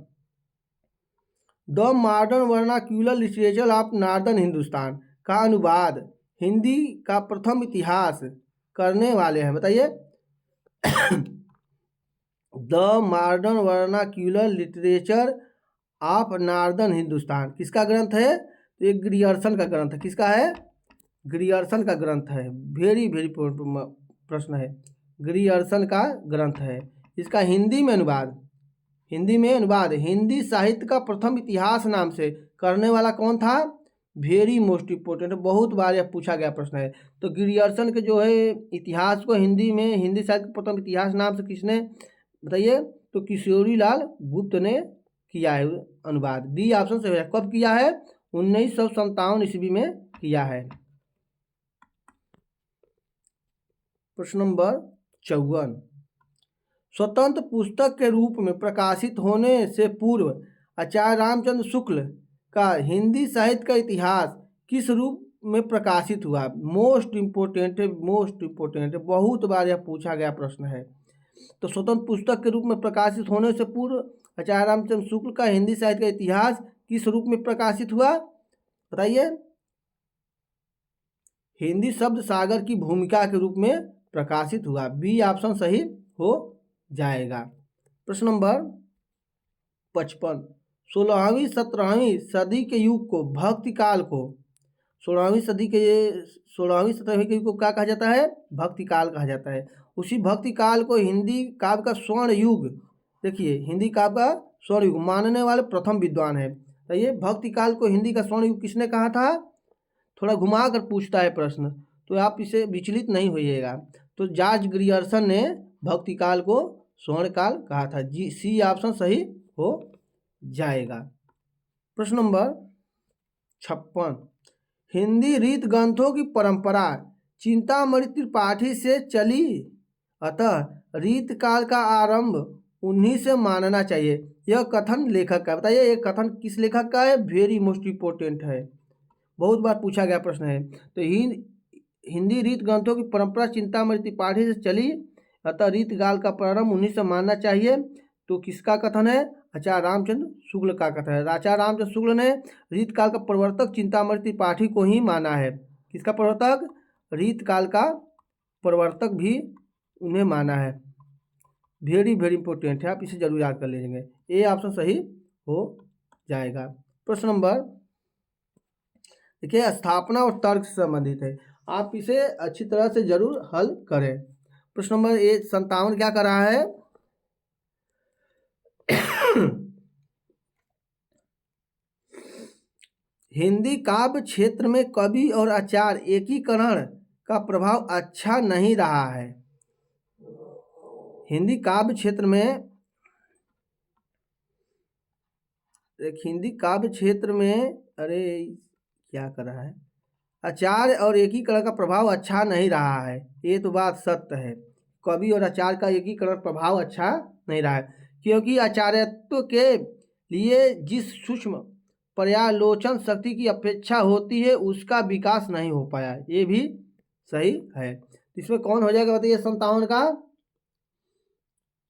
the modern vernacular literature of northern Hindustan का अनुवाद हिंदी का प्रथम इतिहास करने वाले हैं? बताइए। The modern vernacular literature of northern Hindustan किसका ग्रंथ है? तो ये ग्रियर्सन का ग्रंथ है। किसका है? ग्रियर्सन का ग्रंथ है। वेरी वेरी प्रश्न है। ग्रियर्सन का ग्रंथ है। इसका हिंदी में अनुवाद हिंदी साहित्य का प्रथम इतिहास नाम से करने वाला कौन था? वेरी मोस्ट इम्पोर्टेंट, बहुत बार यह पूछा गया प्रश्न है। तो ग्रियर्सन के जो है इतिहास को हिंदी में हिंदी साहित्य का प्रथम इतिहास नाम से किसने? बताइए। तो किशोरीलाल गुप्त ने किया है अनुवाद। डी ऑप्शन से कब किया है? 1957 ईस्वी में किया है। प्रश्न नंबर 54, स्वतंत्र पुस्तक के रूप में प्रकाशित होने से पूर्व आचार्य रामचंद्र शुक्ल का हिंदी साहित्य का इतिहास किस रूप में प्रकाशित हुआ? मोस्ट इम्पोर्टेंट है, मोस्ट इम्पोर्टेंट है, बहुत बार यह पूछा गया प्रश्न है। तो स्वतंत्र पुस्तक के रूप में प्रकाशित होने से पूर्व आचार्य रामचंद्र शुक्ल का हिंदी साहित्य का इतिहास किस रूप में प्रकाशित हुआ? बताइए। हिंदी शब्द सागर की भूमिका के रूप में प्रकाशित हुआ। बी ऑप्शन सही हो जाएगा। प्रश्न नंबर 55, 16वीं 17वीं सदी के युग को, भक्ति काल को, 16वीं सदी के 16वीं 17वीं के युग को क्या कहा जाता है? भक्ति काल कहा जाता है। उसी भक्ति काल को हिंदी काव्य का स्वर्ण युग, देखिए हिंदी काव्य का स्वर्ण युग मानने वाले प्रथम विद्वान है। तो ये भक्ति काल को हिंदी का स्वर्ण युग किसने कहा था? थोड़ा घुमा कर पूछता है प्रश्न, तो आप इसे विचलित नहीं होइएगा। तो जॉर्ज ग्रियर्सन ने भक्ति काल को स्वर्ण काल कहा था। जी, सी ऑप्शन सही हो जाएगा। प्रश्न नंबर 56, हिंदी रीत ग्रंथों की परंपरा चिंतामणि त्रिपाठी से चली, अतः रीत काल का आरंभ उन्हीं से मानना चाहिए। यह कथन लेखक का, बताइए ये कथन किस लेखक का है? वेरी मोस्ट इम्पोर्टेंट है, बहुत बार पूछा गया प्रश्न है। तो हिंदी रीत ग्रंथों की परंपरा चिंतामणि त्रिपाठी से चली, अतः रीत काल का प्रारंभ उन्हीं से मानना चाहिए। तो किसका कथन है? आचार्य रामचंद्र शुक्ल का कथन है। आचार्य रामचंद्र शुक्ल ने रीत काल का प्रवर्तक चिंतामणि त्रिपाठी को ही माना है। किसका प्रवर्तक? रीत काल का प्रवर्तक भी उन्हें माना है। वेरी वेरी इंपॉर्टेंट है, आप इसे जरूर याद कर लीजिएंगे। ए ऑप्शन सही हो जाएगा। प्रश्न नंबर, देखिए स्थापना और तर्क से संबंधित है, आप इसे अच्छी तरह से जरूर हल करें। प्रश्न नंबर 57 क्या कर रहा है? हिंदी काव्य क्षेत्र में कवि और आचार्य एकीकरण का प्रभाव अच्छा नहीं रहा है। हिंदी काव्य क्षेत्र में, हिंदी काव्य क्षेत्र में, अरे क्या कर रहा है? आचार्य और एकीकरण का प्रभाव अच्छा नहीं रहा है, ये तो बात सत्य है। कवि और आचार्य का एकीकरण प्रभाव अच्छा नहीं रहा है, क्योंकि आचार्यत्व के लिए जिस सूक्ष्म पर्यालोचन शक्ति की अपेक्षा होती है उसका विकास नहीं हो पाया। ये भी सही है। इसमें कौन हो जाएगा बताइए? 57 का,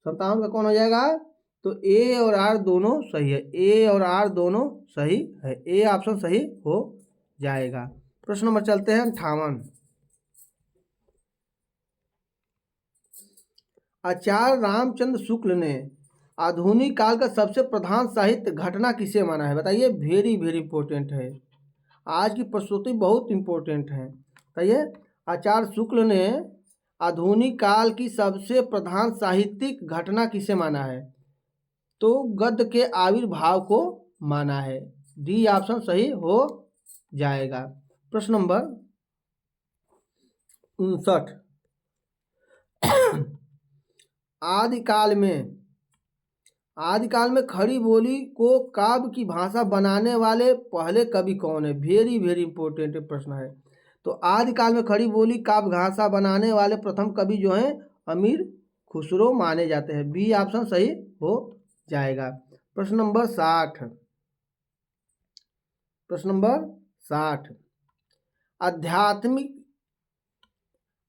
57 का कौन हो जाएगा? तो ए और आर दोनों सही है। ए और आर दोनों सही है। ए ऑप्शन सही हो जाएगा। प्रश्न नंबर चलते हैं 58, आचार्य रामचंद्र शुक्ल ने आधुनिक काल का सबसे प्रधान साहित्य घटना किसे माना है? बताइए। वेरी वेरी इंपॉर्टेंट है, आज की प्रस्तुति बहुत इंपॉर्टेंट है। बताइए, आचार्य शुक्ल ने आधुनिक काल की सबसे प्रधान साहित्यिक घटना किसे माना है? तो गद्य के आविर्भाव को माना है। डी ऑप्शन सही हो जाएगा। प्रश्न नंबर 59, आदिकाल में खड़ी बोली को काव्य की भाषा बनाने वाले पहले कवि कौन है? वेरी वेरी इंपॉर्टेंट प्रश्न है। तो आदिकाल में खड़ी बोली काव्य भाषा बनाने वाले प्रथम कवि जो हैं अमीर खुसरो माने जाते हैं। बी ऑप्शन सही हो जाएगा। प्रश्न नंबर 60, प्रश्न नंबर 60,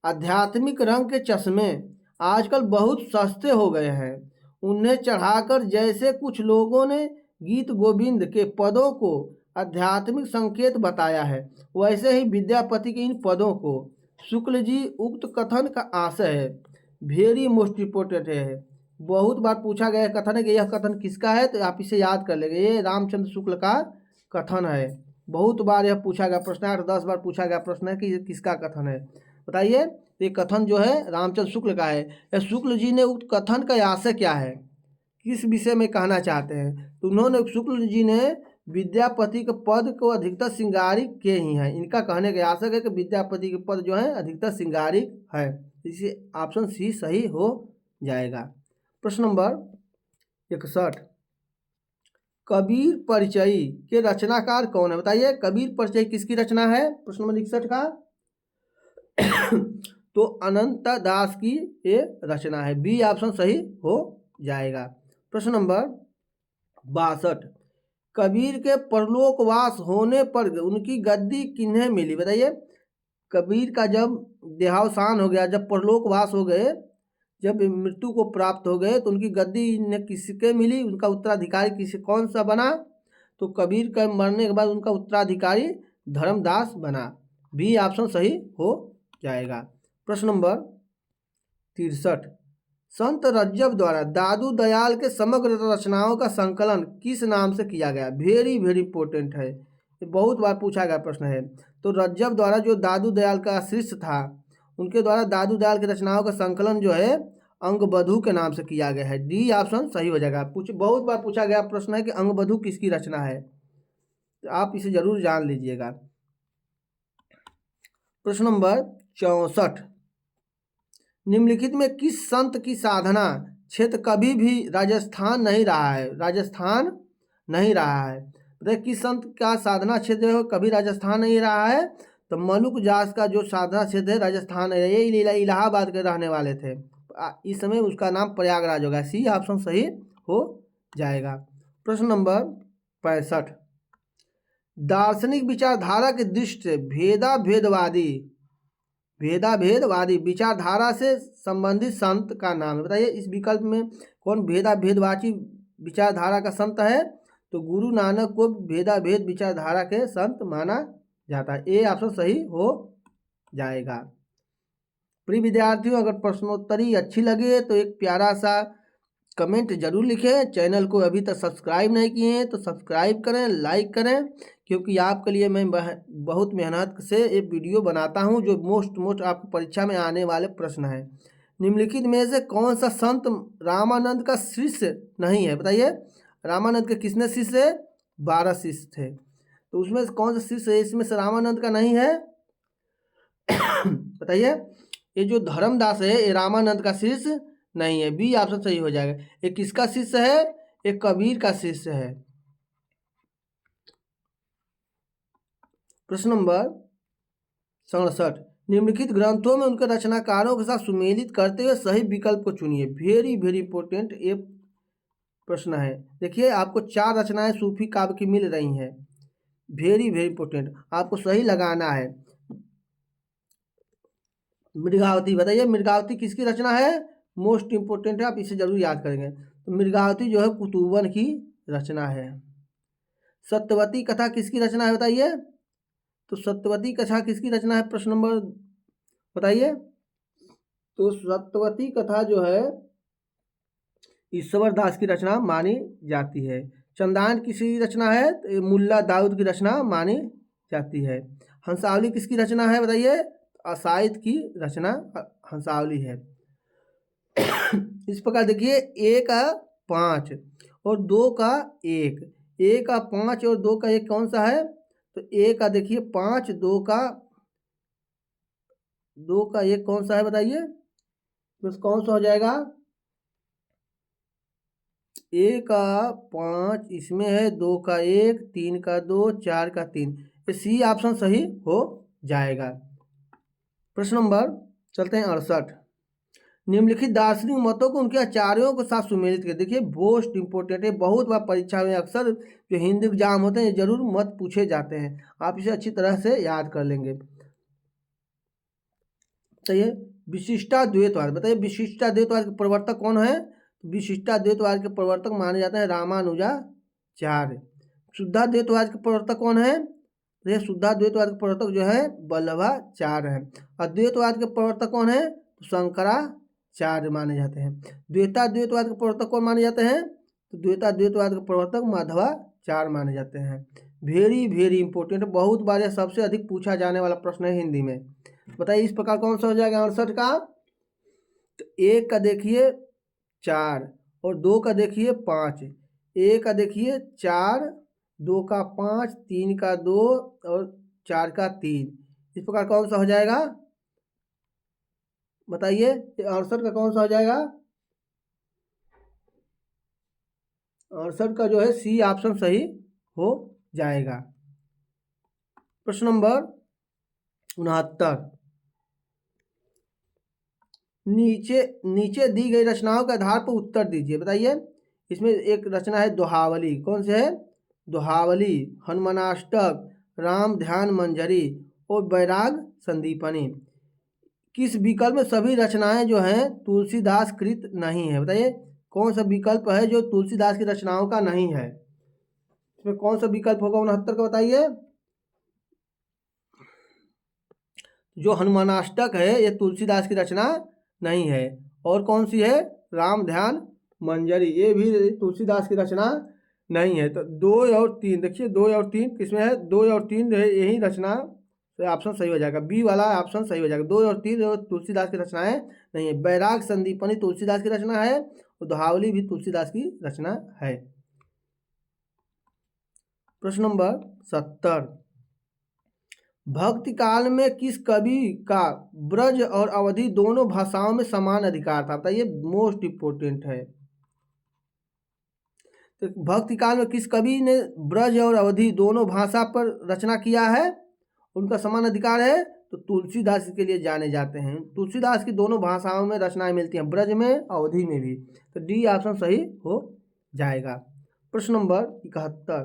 आध्यात्मिक रंग के चश्मे आजकल बहुत सस्ते हो गए हैं, उन्हें चढ़ाकर जैसे कुछ लोगों ने गीत गोविंद के पदों को आध्यात्मिक संकेत बताया है, वैसे ही विद्यापति के इन पदों को शुक्ल जी उक्त कथन का आशय है। वेरी मोस्ट इम्पोर्टेंट है, बहुत बार पूछा गया कथन है कि यह कथन किसका है, तो आप इसे याद कर लेंगे। ये रामचंद्र शुक्ल का कथन है। बहुत बार यह पूछा गया प्रश्न है, 8-10 बार पूछा गया प्रश्न है कि ये किसका कथन है। बताइए, ये कथन जो है रामचंद्र शुक्ल का है। यह शुक्ल जी ने उक्त कथन का आशय क्या है, किस विषय में कहना चाहते हैं? तो उन्होंने, शुक्ल जी ने विद्यापति के पद को अधिकतर श्रृंगारिक के ही हैं। इनका कहने का आशय है कि विद्यापति के पद जो है अधिकतर श्रृंगारिक है। इसी ऑप्शन सी सही हो जाएगा। प्रश्न नंबर 61, कबीर परिचय के रचनाकार कौन है? बताइए, कबीर परिचय किसकी रचना है? प्रश्न नंबर 61 का तो अनंत दास की ये रचना है। बी ऑप्शन सही हो जाएगा। प्रश्न नंबर 62, कबीर के परलोकवास होने पर उनकी गद्दी किन्हें मिली? बताइए, कबीर का जब देहावसान हो गया, जब परलोकवास हो गए, जब मृत्यु को प्राप्त हो गए, तो उनकी गद्दी ने किसके मिली? उनका उत्तराधिकारी किसी कौन सा बना? तो कबीर के मरने के बाद उनका उत्तराधिकारी धर्मदास बना। बी ऑप्शन सही हो जाएगा। प्रश्न नंबर 63, संत रज्जब द्वारा दादू दयाल के समग्र रचनाओं का संकलन किस नाम से किया गया? वेरी वेरी इंपॉर्टेंट है, ये बहुत बार पूछा गया प्रश्न है। तो रज्जब द्वारा जो दादू दयाल का शिष्य था, उनके द्वारा दादू दयाल की रचनाओं का संकलन जो है अंगबधू के नाम से किया गया है। डी ऑप्शन सही हो जाएगा। बहुत बार पूछा गया प्रश्न है कि अंगबधू किसकी रचना है, तो आप इसे जरूर जान लीजिएगा। प्रश्न नंबर 64, निम्नलिखित में किस संत की साधना क्षेत्र कभी भी राजस्थान नहीं रहा है? राजस्थान नहीं रहा है। बताइए, किस संत का साधना क्षेत्र है कभी राजस्थान नहीं रहा है? तो मलुक जास का जो साधना क्षेत्र है राजस्थान है, ये इलाहाबाद के रहने वाले थे। इस समय उसका नाम प्रयागराज होगा। सी ऑप्शन सही हो जाएगा। प्रश्न नंबर 65, दार्शनिक विचारधारा की दृष्टि से भेदाभेदवादी विचारधारा से संबंधित संत का नाम है। बताइए, इस विकल्प में कौन भेदाभेदवादी विचारधारा का संत है? तो गुरु नानक को भेदाभेद विचारधारा के संत माना जाता है। ए ऑप्शन सही हो जाएगा। प्रिय विद्यार्थियों, अगर प्रश्नोत्तरी अच्छी लगे तो एक प्यारा सा कमेंट जरूर लिखें। चैनल को अभी तक सब्सक्राइब नहीं किए हैं तो सब्सक्राइब करें, लाइक करें, क्योंकि आपके लिए मैं बहुत मेहनत से एक वीडियो बनाता हूं जो मोस्ट आपको परीक्षा में आने वाले प्रश्न हैं। निम्नलिखित में से कौन सा संत रामानंद का शिष्य नहीं है? बताइए, रामानंद के किसने शिष्य है? 12 शिष्य थे, तो उसमें से कौन सा शिष्य है इसमें से रामानंद का नहीं है? बताइए, ये जो धर्मदास है ये रामानंद का शिष्य नहीं है। बी ऑप्शन सही हो जाएगा। ये किसका शिष्य है? एक कबीर का शिष्य है। प्रश्न नंबर 67, निम्नलिखित ग्रंथों में उनके रचनाकारों के साथ सुमेलित करते हुए सही विकल्प को चुनिए। वेरी वेरी इंपॉर्टेंट ये प्रश्न है। देखिए, आपको 4 रचनाएं सूफी काव्य की मिल रही हैं। वेरी वेरी इंपॉर्टेंट, आपको सही लगाना है। मृगावती, बताइए मृगावती किसकी रचना है? मोस्ट इंपोर्टेंट है, आप इसे जरूर याद करेंगे। तो मृगावती जो है कुतुबन की रचना है। सत्यवती कथा किसकी रचना है? बताइए, तो सत्यवती कथा किसकी रचना है? प्रश्न नंबर बताइए। तो सत्यवती कथा जो है ईश्वर दास की रचना मानी जाती है। चंदान किसकी रचना है? तो मुल्ला दाऊद की रचना मानी जाती है। हंसावली किसकी रचना है? बताइए, असाइद की रचना हंसावली है। इस प्रकार देखिए, 1 का 5 और 2 का 1, 1 का 5 और 2 का 1 कौन सा है? तो 1 का देखिए 5, 2 का 1 कौन सा है? बताइए, तो कौन सा हो जाएगा? 1 का 5 इसमें है, 2 का 1, 3 का 2, 4 का 3, ये सी ऑप्शन सही हो जाएगा। प्रश्न नंबर चलते हैं 68, निम्नलिखित दार्शनिक मतों को उनके आचार्यों के साथ सुमेलित कर। देखिए, मोस्ट इंपोर्टेंट है, बहुत बार परीक्षा में अक्सर जो हिंदी एग्जाम होते हैं जरूर मत पूछे जाते हैं, आप इसे अच्छी तरह से याद कर लेंगे। बताइए, विशिष्टाद्वैतवाद, बताइए विशिष्टाद्वैतवाद के प्रवर्तक कौन है? विशिष्टाद्वैतवाद के प्रवर्तक माने जाते हैं रामानुजाचार्य। शुद्धाद्वैतवाद के प्रवर्तक कौन है? तो ये शुद्धाद्वैतवाद के प्रवर्तक जो है वल्लभाचार्य है। अद्वैतवाद के प्रवर्तक कौन है? शंकराचार्य माने जाते हैं। द्वैताद्वैतवाद के प्रवर्तक कौन माने जाते हैं? तो द्वैताद्वैतवाद के प्रवर्तक माधवाचार्य माने जाते हैं। वेरी वेरी इंपॉर्टेंट, बहुत बार यह सबसे अधिक पूछा जाने वाला प्रश्न है हिंदी में। बताइए, इस प्रकार कौन सा हो जाएगा 68 का? तो 1 का देखिए 4 और 2 का देखिए 5, 1 का देखिए 4, 2 का 5, 3 का 2 और 4 का 3, इस प्रकार कौन सा हो जाएगा? बताइए, 68 का कौन सा हो जाएगा? 68 का जो है सी ऑप्शन सही हो जाएगा। प्रश्न नंबर 69, नीचे नीचे दी गई रचनाओं के आधार पर उत्तर दीजिए। बताइए, इसमें एक रचना है दोहावली, कौन से है? दोहावली, हनुमानाष्टक, राम ध्यान मंजरी और बैराग संदीपनी। किस विकल्प में सभी रचनाएं जो हैं तुलसीदास कृत नहीं है? बताइए, कौन सा विकल्प है जो तुलसीदास की रचनाओं का नहीं है? इसमें कौन सा विकल्प होगा 69 का? बताइए। जो हनुमानाष्टक है ये तुलसीदास की रचना नहीं है। और कौन सी है? राम ध्यान मंजरी, ये भी तुलसीदास की रचना नहीं है। तो 2 और 3, देखिए 2 और 3 किसमें है? 2 और 3 है यही रचना, तो ऑप्शन सही हो जाएगा, बी वाला ऑप्शन सही हो जाएगा। 2 और 3 तुलसीदास की रचनाएं नहीं है। बैराग संदीपनी तुलसीदास की रचना है और दोहावली भी तुलसीदास की रचना है। प्रश्न नंबर 70, भक्ति काल में किस कवि का ब्रज और अवधी दोनों भाषाओं में समान अधिकार था? बताइए, मोस्ट इंपोर्टेंट है। तो भक्ति काल में किस कवि ने ब्रज और अवधी दोनों भाषा पर रचना किया है, उनका समान अधिकार है? तो तुलसीदास के लिए जाने जाते हैं। तुलसीदास की दोनों भाषाओं में रचनाएं मिलती हैं, ब्रज में अवधी में भी। तो डी ऑप्शन सही हो जाएगा। प्रश्न नंबर 71,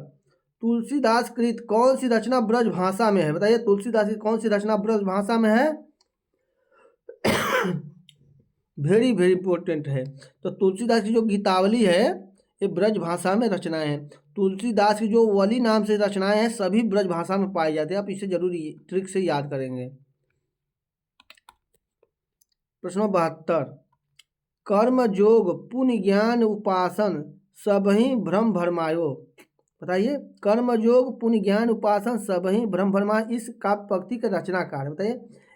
तुलसीदास कृत कौन सी रचना ब्रज भाषा में है? बताइए, तुलसीदास की कौन सी रचना ब्रज भाषा में है? वेरी वेरी इंपॉर्टेंट है। तो तुलसीदास की जो गीतावली है ये ब्रज भाषा में रचनाएं हैं। तुलसीदास की जो वली नाम से रचनाएं हैं सभी ब्रज भाषा में पाई जाती है। आप इसे जरूर ट्रिक से याद करेंगे। प्रश्न 72, कर्म योग पुण्य ज्ञान उपासन सबहि भ्रम भरमायो। बताइए, कर्म योग पुण्य ज्ञान उपासन सबहि भ्रम भरमायो, इस काव्य पंक्ति के रचनाकार। बताइए,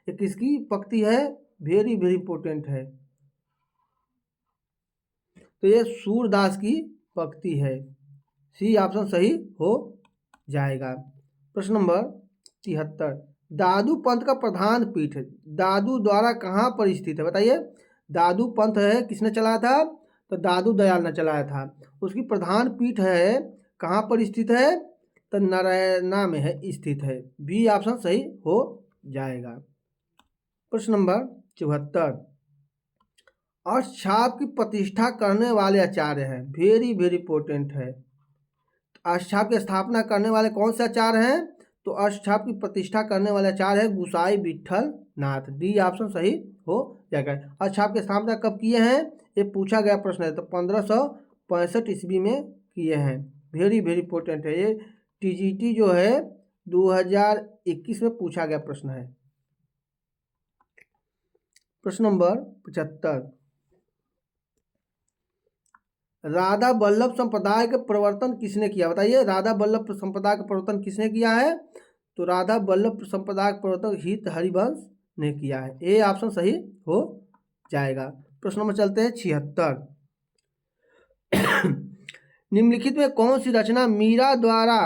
ये किसकी पंक्ति है? वेरी वेरी इंपॉर्टेंट है। तो ये सूरदास की पंक्ति है। सी ऑप्शन सही हो जाएगा। प्रश्न नंबर 73, दादू पंथ का प्रधान पीठ दादू द्वारा कहाँ पर स्थित है? बताइए, दादू पंथ है किसने चलाया था? तो दादू दयाल ने चलाया था। उसकी प्रधान पीठ है कहाँ पर स्थित है? तो नारायणा में है स्थित है। बी ऑप्शन सही हो जाएगा। प्रश्न नंबर 74, अष्टछाप की प्रतिष्ठा करने वाले आचार्य हैं। वेरी वेरी इंपॉर्टेंट है। अष्टछाप की स्थापना करने वाले कौन से आचार्य हैं? तो अष्टछाप की प्रतिष्ठा करने वाले आचार्य है गुसाई विठल नाथ। डी ऑप्शन सही हो जाएगा। अष्टछाप की स्थापना कब किए हैं ये पूछा गया प्रश्न है। तो 1565 ईस्वी में किए हैं। वेरी वेरी इंपॉर्टेंट है ये। टीजीटी जो है 2021 में पूछा गया प्रश्न है। प्रश्न नंबर 75, राधा वल्लभ संप्रदाय के प्रवर्तन किसने किया? बताइए, राधा वल्लभ संप्रदाय का प्रवर्तन किसने किया है? तो राधा वल्लभ संप्रदाय का प्रवर्तन हित हरिवंश ने किया है। ए ऑप्शन सही हो जाएगा। प्रश्न नंबर चलते हैं 76, निम्नलिखित में कौन सी रचना मीरा द्वारा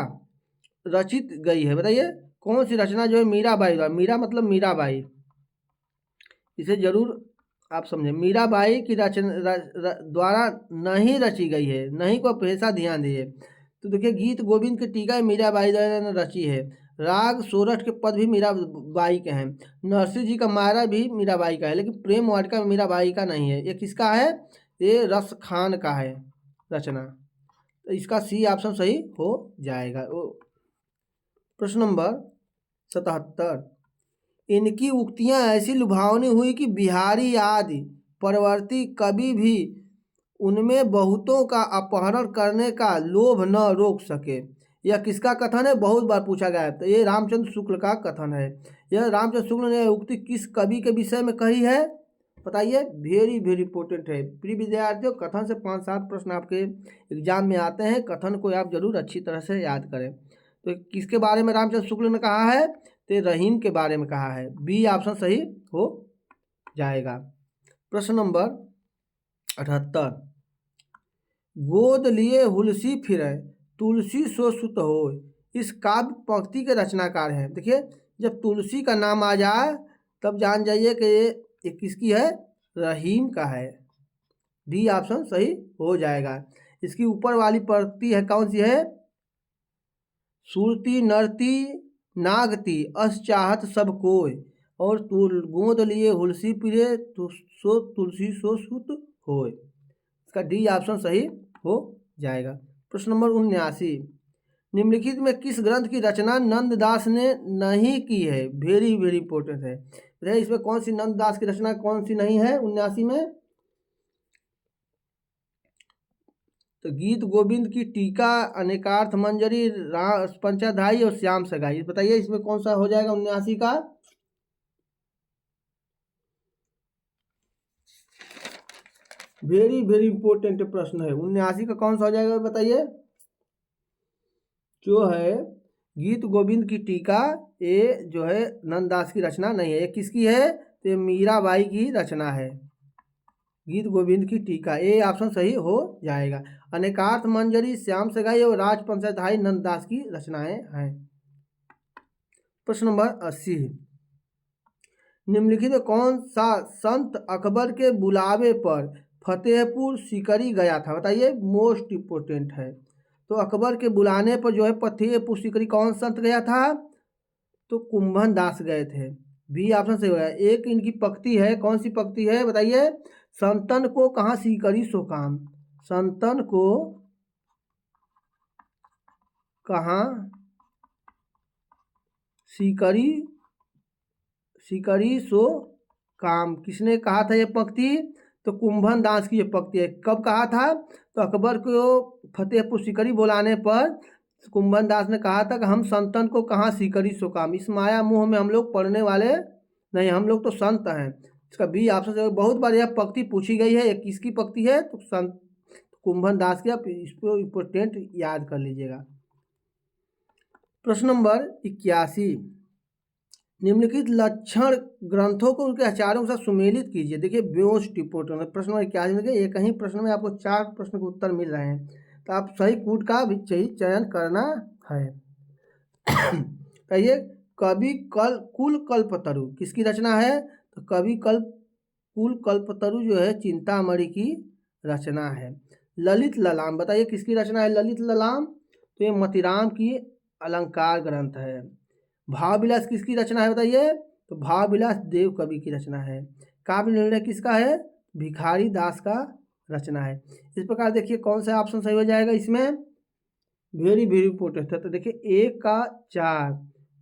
रचित गई है? बताइए, कौन सी रचना जो है मीराबाई द्वारा, मीरा मतलब मीराबाई, इसे जरूर आप समझें, मीराबाई की रचना द्वारा नहीं रची गई है। नहीं को हमेशा ध्यान दीजिए। तो देखिए, गीत गोविंद की टीका मीराबाई द्वारा ने रची है। राग सोरठ के पद भी मीराबाई के हैं। नरसिंह जी का मायरा भी मीराबाई का है, लेकिन प्रेम वाटिका मीराबाई का नहीं है। ये किसका है? ये रस खान का है रचना। तो इसका सी ऑप्शन सही हो जाएगा। प्रश्न नंबर 77, इनकी उक्तियां ऐसी लुभावनी हुई कि बिहारी आदि परवर्ती कवि भी उनमें बहुतों का अपहरण करने का लोभ न रोक सके। यह किसका कथन है? बहुत बार पूछा गया है। तो ये रामचंद्र शुक्ल का कथन है। यह रामचंद्र शुक्ल ने उक्ति किस कवि के विषय में कही है? बताइए, वेरी वेरी इंपॉर्टेंट है। प्रिय विद्यार्थियों, कथन से 5-7 प्रश्न आपके एग्जाम में आते हैं। कथन को आप जरूर अच्छी तरह से याद करें। तो किसके बारे में रामचंद्र शुक्ल ने कहा है? तो रहीम के बारे में कहा है। बी ऑप्शन सही हो जाएगा। प्रश्न नंबर 78, गोद लिए हुलसी फिरे तुलसी सो सुत हो, इस काव्य पंक्ति के रचनाकार हैं। देखिए, जब तुलसी का नाम आ जाए तब जान जाइए कि ये किसकी है? रहीम का है। डी ऑप्शन सही हो जाएगा। इसकी ऊपर वाली पंक्ति है कौन सी है? सुरती नरती नागती अस चाहत सब कोय, और तुल गोद लिए हुलसी पिरे सो तुलसी सो सुत होय। इसका डी ऑप्शन सही हो जाएगा। प्रश्न नंबर 79, निम्नलिखित में किस ग्रंथ की रचना नंददास ने नहीं की है? वेरी वेरी इंपॉर्टेंट है। इसमें कौन सी नंददास की रचना कौन सी नहीं है 79 में? तो गीत गोविंद की टीका, अनेकार्थ मंजरी, पंचाध्यायी और श्याम सगाई। बताइए इसमें कौन सा हो जाएगा 79 का? वेरी वेरी इंपॉर्टेंट प्रश्न है। 79 का कौन सा हो जाएगा बताइए? जो है गीत गोविंद की टीका, ये जो है नंददास की रचना नहीं है। ये किसकी है? तो ये मीराबाई की रचना है। गीत गोविंद की टीका, ये ऑप्शन सही हो जाएगा। अनेकार्थ मंजरी, श्याम सगाई और राज पंचाध्यायी नंददास की रचनाएं हैं। प्रश्न नंबर 80, निम्नलिखित कौन सा संत अकबर के बुलावे पर फतेहपुर सीकरी गया था? बताइए, मोस्ट इंपोर्टेंट है। तो अकबर के बुलाने पर जो है फतेहपुर सीकरी कौन संत गया था? तो कुंभन दास गए थे। बी ऑप्शन सही होगा। एक इनकी पंक्ति है, कौन सी पंक्ति है बताइए? संतन को कहाँ सीकरी सो काम, संतन को कहाँ सीकरी सीकरी सो काम, किसने कहा था ये पंक्ति? तो कुंभन दास की ये पंक्ति है। कब कहा था? तो अकबर को फतेहपुर सीकरी बुलाने पर कुंभन दास ने कहा था कि हम संतन को कहाँ सीकरी सो काम, इस माया मुँह में हम लोग पढ़ने वाले नहीं, हम लोग तो संत हैं। इसका बी ऑप्शन से बहुत बार यह पंक्ति पूछी गई है। किसकी पंक्ति है? तो संत कुंभन दास की। आप इसको इम्पोर्टेंट याद कर लीजिएगा। प्रश्न नंबर 81, निम्नलिखित लक्षण ग्रंथों को उनके आचार्यों के साथ सुमेलित कीजिए। देखिए मोस्ट इंपोर्टेंट है प्रश्न नंबर 81। देखिए एक ही प्रश्न में आपको 4 प्रश्न के उत्तर मिल रहे हैं, तो आप सही कूट का भी चयन करना है। कहिए, कवि कुल कल्पतरु किसकी रचना है? तो कवि कुल कल्पतरु जो है चिंतामणि की रचना है। ललित ललाम, बताइए किसकी रचना है ललित ललाम? तो ये मतिराम की अलंकार ग्रंथ है। भाव विलास किसकी रचना है बताइए? तो भाव विलास देव कवि की रचना है। काव्य निर्णय किसका है? भिखारी दास का रचना है। इस प्रकार देखिए कौन सा ऑप्शन सही हो जाएगा इसमें? वेरी वेरी इंपॉर्टेंट है। तो देखिए 1 का 4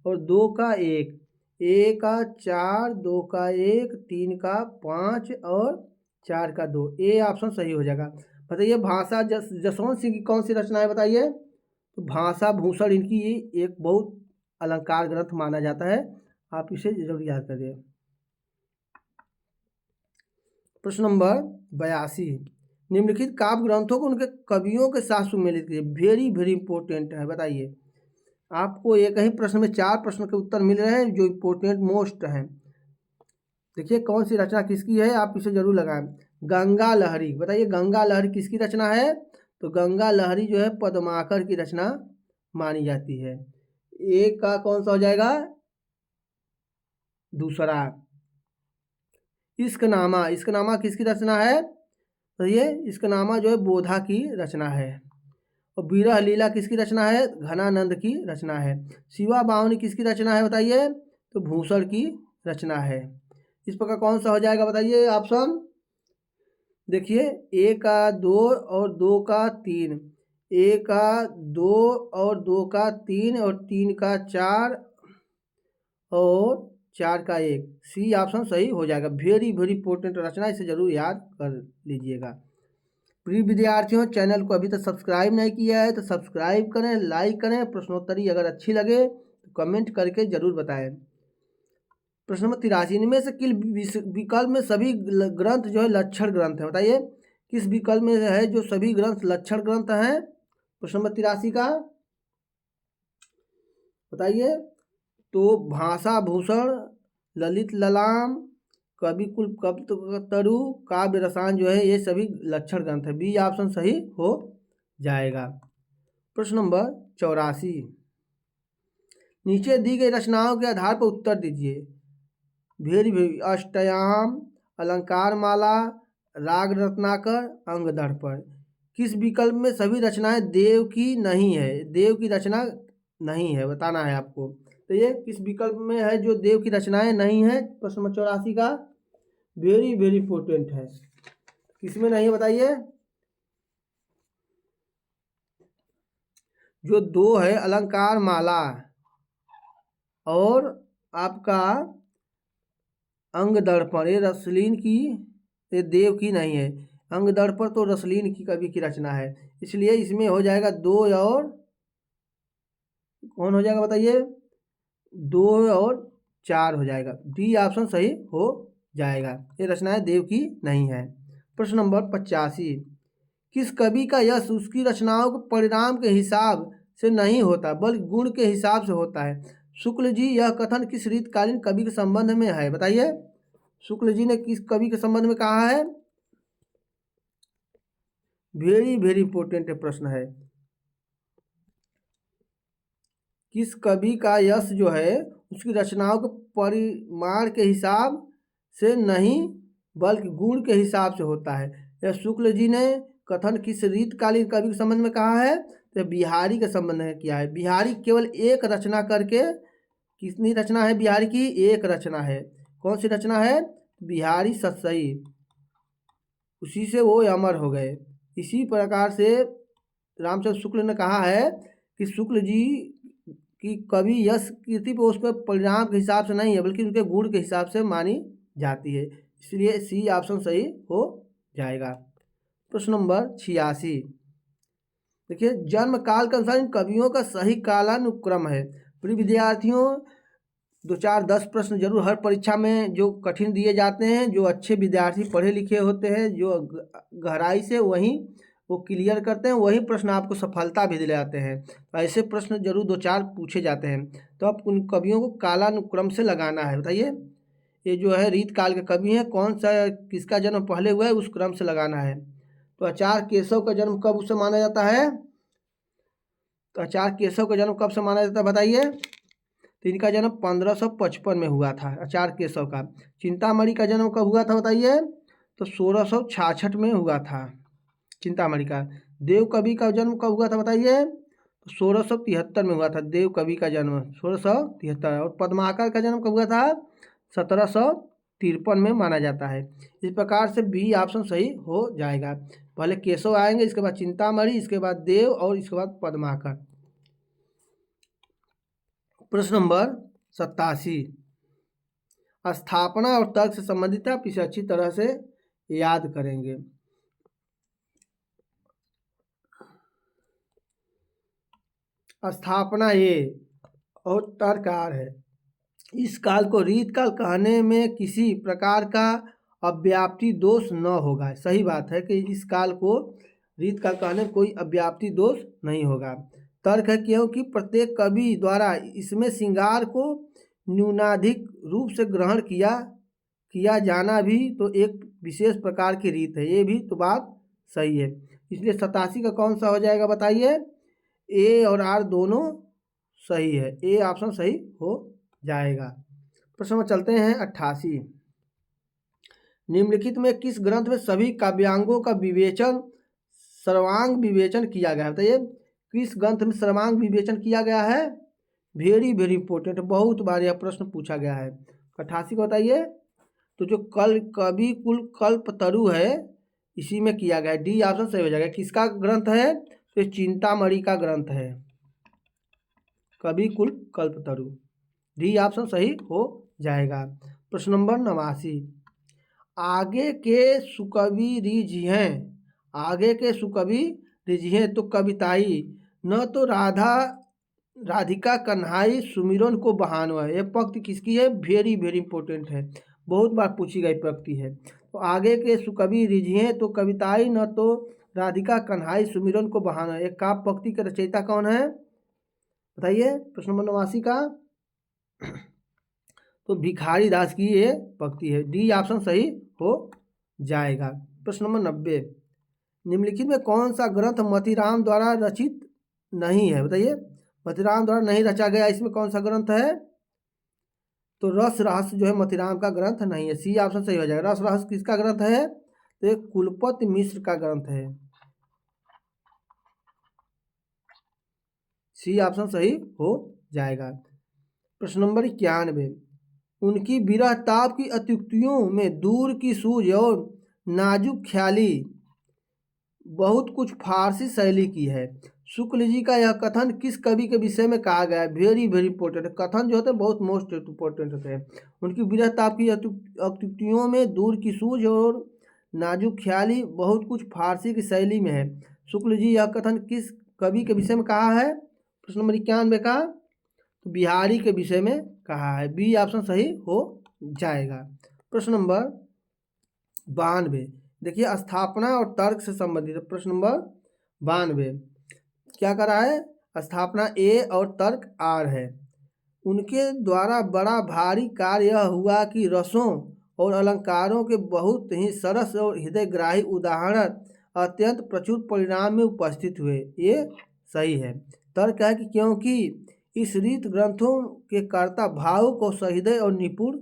और 2 का 1, 1 का 4, 2 का 1, 3 का 5 और 4 का 2, ये ऑप्शन सही हो जाएगा। बताइए भाषा जसवंत सिंह की कौन सी रचना है बताइए? तो भाषा भूषण इनकी एक बहुत अलंकार ग्रंथ माना जाता है, आप इसे जरूर याद करिए। प्रश्न नंबर 82, निम्नलिखित काव्य ग्रंथों को उनके कवियों के साथ सुमेलित कीजिए। वेरी वेरी इंपॉर्टेंट है। बताइए, आपको एक ही प्रश्न में 4 प्रश्न के उत्तर मिल रहे हैं जो इंपॉर्टेंट मोस्ट हैं। देखिए कौन सी रचना किसकी है, आप इसे जरूर लगाएं। गंगा लहरी, बताइए गंगा लहरी किसकी रचना है? तो गंगा लहरी जो है पद्माकर की रचना मानी जाती है। एक का कौन सा हो जाएगा? दूसरा। इश्कनामा, इश्कनामा किसकी रचना है? तो ये इश्कनामा जो है बोधा की रचना है। और विरह लीला किसकी रचना है? घनानंद की रचना है। शिवा बावनी किसकी रचना है बताइए? तो भूषण की रचना है। इस प्रकार कौन सा हो जाएगा बताइए ऑप्शन? देखिए 1 का 2 और 2 का 3, 1 का 2 और 2 का 3 और 3 का 4 और 4 का 1, सी ऑप्शन सही हो जाएगा। वेरी वेरी इंपॉर्टेंट रचना, इसे जरूर याद कर लीजिएगा। प्रिय विद्यार्थियों, चैनल को अभी तक सब्सक्राइब नहीं किया है तो सब्सक्राइब करें, लाइक करें। प्रश्नोत्तरी अगर अच्छी लगे तो कमेंट करके जरूर बताएं। प्रश्न नंबर 83, इनमें से किस विकल्प में सभी ग्रंथ जो है लक्षण ग्रंथ है? बताइए किस विकल्प में है जो सभी ग्रंथ लक्षण ग्रंथ हैं? प्रश्न नंबर 83 का बताइए। तो भाषा भूषण, ललित ललाम, कवि कुल कल्पतरु, काव्य रसायन जो है ये सभी लक्षण ग्रंथ है। बी ऑप्शन सही हो जाएगा। प्रश्न नंबर 84, नीचे दी गई रचनाओं के आधार पर उत्तर दीजिए। वेरी वेरी, अष्टयाम, अलंकार माला, राग रत्नाकर, अंग दर्पण, किस विकल्प में सभी रचनाएं देव की नहीं है? देव की रचना नहीं है, बताना है आपको। तो ये किस विकल्प में है जो देव की रचनाएं नहीं है? प्रश्न नंबर 84 का वेरी वेरी इंपॉर्टेंट है। किसमें नहीं है बताइए? जो दो है अलंकार माला और आपका अंग दर्पण, ये रसलीन की, ये देव की नहीं है। अंग दर्पण तो रसलीन की कवि की रचना है, इसलिए इसमें हो जाएगा 2 और कौन हो जाएगा बताइए? 2 और 4 हो जाएगा। डी ऑप्शन सही हो जाएगा। ये रचनाएं देव की नहीं है। प्रश्न नंबर 85, किस कवि का यश उसकी रचनाओं के परिणाम के हिसाब से नहीं होता बल्कि गुण के हिसाब से होता है? शुक्ल जी, यह कथन किस रीतकालीन कवि के संबंध में है? बताइए, शुक्ल जी ने किस कवि के संबंध में कहा है? वेरी वेरी इंपॉर्टेंट प्रश्न है। किस कवि का यश जो है उसकी रचनाओं के परिमाण के हिसाब से नहीं बल्कि गुण के हिसाब से होता है? यह शुक्ल जी ने कथन किस रीतकालीन कवि के संबंध में कहा है? तो बिहारी के संबंध में किया है। बिहारी केवल एक रचना करके, कितनी रचना है बिहारी की? एक रचना है। कौन सी रचना है? बिहारी सतसई, उसी से वो अमर हो गए। इसी प्रकार से रामचंद्र शुक्ल ने कहा है कि शुक्ल जी की कवि यश कीर्ति पर उसके परिणाम के हिसाब से नहीं है बल्कि उनके गुण के हिसाब से मानी जाती है, इसलिए सी ऑप्शन सही हो जाएगा। प्रश्न नंबर 86, देखिए, जन्म काल के अनुसार इन कवियों का सही कालानुक्रम है। प्रिय विद्यार्थियों, 2-4-10 प्रश्न जरूर हर परीक्षा में जो कठिन दिए जाते हैं, जो अच्छे विद्यार्थी पढ़े लिखे होते हैं, जो गहराई से वहीं वो क्लियर करते हैं, वही प्रश्न आपको सफलता भी दिलाते हैं। तो ऐसे प्रश्न जरूर 2-4 पूछे जाते हैं। तो आप उन कवियों को कालानुक्रम से लगाना है। बताइए, ये जो है रीत काल के कवि हैं, कौन सा किसका जन्म पहले हुआ है उस क्रम से लगाना है। तो आचार्य केशव का जन्म कब उससे माना जाता है? तो आचार्य केशव का जन्म कब से माना जाता है बताइए? तो इनका जन्म 1555 में हुआ था, आचार्य केशव का। चिंतामणि का जन्म कब हुआ था बताइए? तो 1666 में हुआ था चिंतामणि का। देव कवि का जन्म कब हुआ था बताइए? तो 1673 में हुआ था देव कवि का जन्म, 1673। और पद्माकर का जन्म कब हुआ था? 1753 में माना जाता है। इस प्रकार से बी ऑप्शन सही हो जाएगा। पहले केशव आएंगे, इसके बाद चिंतामणि, इसके बाद देव और इसके बाद पद्माकर। प्रश्न नंबर 87, स्थापना और तर्क से संबंधित है, आप इसे अच्छी तरह से याद करेंगे। स्थापना ये और तर्ककार है। इस काल को रीत काल कहने में किसी प्रकार का अव्याप्ति दोष न होगा। सही बात है कि इस काल को रीत काल कहने में कोई अव्याप्ति दोष नहीं होगा। तर्क है क्योंकि प्रत्येक कवि द्वारा इसमें श्रृंगार को न्यूनाधिक रूप से ग्रहण किया जाना भी तो एक विशेष प्रकार की रीत है। ये भी तो बात सही है। इसलिए 87 का कौन सा हो जाएगा बताइए? ए और आर दोनों सही है, ए ऑप्शन सही हो जाएगा। प्रश्न में चलते हैं 88, निम्नलिखित में किस ग्रंथ में सभी काव्यांगों का विवेचन सर्वांग विवेचन किया गया है? बताइए, किस ग्रंथ में सर्वांग विवेचन किया गया है? वेरी वेरी इंपॉर्टेंट, बहुत बार यह प्रश्न पूछा गया है। 88 को बताइए। तो जो कवि कुल कल्पतरु है इसी में किया गया है, डी ऑप्शन सही हो जाएगा। किसका ग्रंथ है? तो चिंतामणि का ग्रंथ है, कवि कुल कल्पतरु, डी ऑप्शन सही हो जाएगा। प्रश्न नंबर 89, आगे के सुकवि रिझिहें, आगे के सुकवि रिझिहें तो कविताई न तो राधिका कन्हाई सुमिरन को बहानो है। ये पंक्ति किसकी है? वेरी वेरी इंपॉर्टेंट है, बहुत बार पूछी गई पंक्ति है। तो आगे के सुकवि रिझिहें तो कविताई न तो राधिका कन्हाई सुमिरन को बहानो है। एक काव्य पंक्ति के रचयिता कौन है बताइए? प्रश्न नंबर 89 का तो भिखारी दास की ये पंक्ति है, डी ऑप्शन सही हो जाएगा। प्रश्न नंबर 90, निम्नलिखित में कौन सा ग्रंथ मतीराम द्वारा रचित नहीं है? बताइए, मतीराम द्वारा नहीं रचा गया, इसमें कौन सा ग्रंथ है? तो रस रहस्य जो है मतीराम का ग्रंथ नहीं है, सी ऑप्शन सही हो जाएगा। रस रहस्य किसका ग्रंथ है? तो ये कुलपति मिश्र का ग्रंथ है, सी ऑप्शन सही हो जाएगा। प्रश्न नंबर 91, उनकी विरह ताप की अत्युक्तियों में दूर की सूझ और नाजुक ख्याली बहुत कुछ फारसी शैली की है। शुक्ल जी का यह कथन किस कवि के विषय में कहा गया है? वेरी वेरी इंपॉर्टेंट है। कथन जो होते हैं बहुत मोस्ट इंपॉर्टेंट होते हैं। उनकी विरह ताप की अत्युक्तियों में दूर की सूझ और नाजुक ख्याली बहुत कुछ फारसी की शैली में है। शुक्ल जी यह कथन किस कवि के विषय में कहा है? प्रश्न नंबर 91 का तो बिहारी के विषय में कहा है। बी ऑप्शन सही हो जाएगा। प्रश्न नंबर 92, देखिए स्थापना और तर्क से संबंधित प्रश्न नंबर 92 क्या कर रहा है? स्थापना ए और तर्क आर है। उनके द्वारा बड़ा भारी कार्य यह हुआ कि रसों और अलंकारों के बहुत ही सरस और हृदयग्राही उदाहरण अत्यंत प्रचुर परिणाम में उपस्थित हुए। ये सही है। तर्क है कि क्योंकि इस रीत ग्रंथों के कर्ता भावुक और सहृदय और निपुण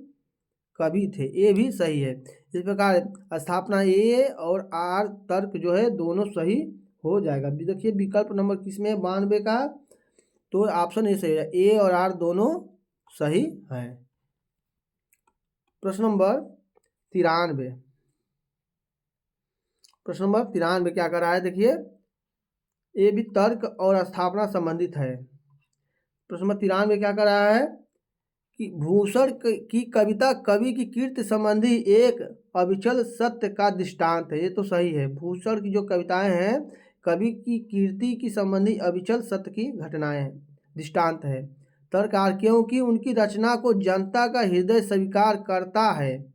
कवि थे। ये भी सही है। इस प्रकार स्थापना ए और आर तर्क जो है दोनों सही हो जाएगा। देखिए विकल्प नंबर किसमें 92 का तो ऑप्शन ए सही है। ए और आर दोनों सही हैं। प्रश्न नंबर 93, प्रश्न नंबर 93 क्या कर रहा है? देखिए ये भी तर्क और स्थापना संबंधित है। प्रश्न नंबर 93 क्या कर रहा है कि भूषण की कविता कवि की कीर्ति संबंधी एक अविचल सत्य का दृष्टांत है। ये तो सही है। भूषण की जो कविताएं हैं कवि की कीर्ति की संबंधी अविचल सत्य की घटनाएं हैं, दृष्टांत है। तर्ककार क्योंकि उनकी रचना को जनता का हृदय स्वीकार करता है।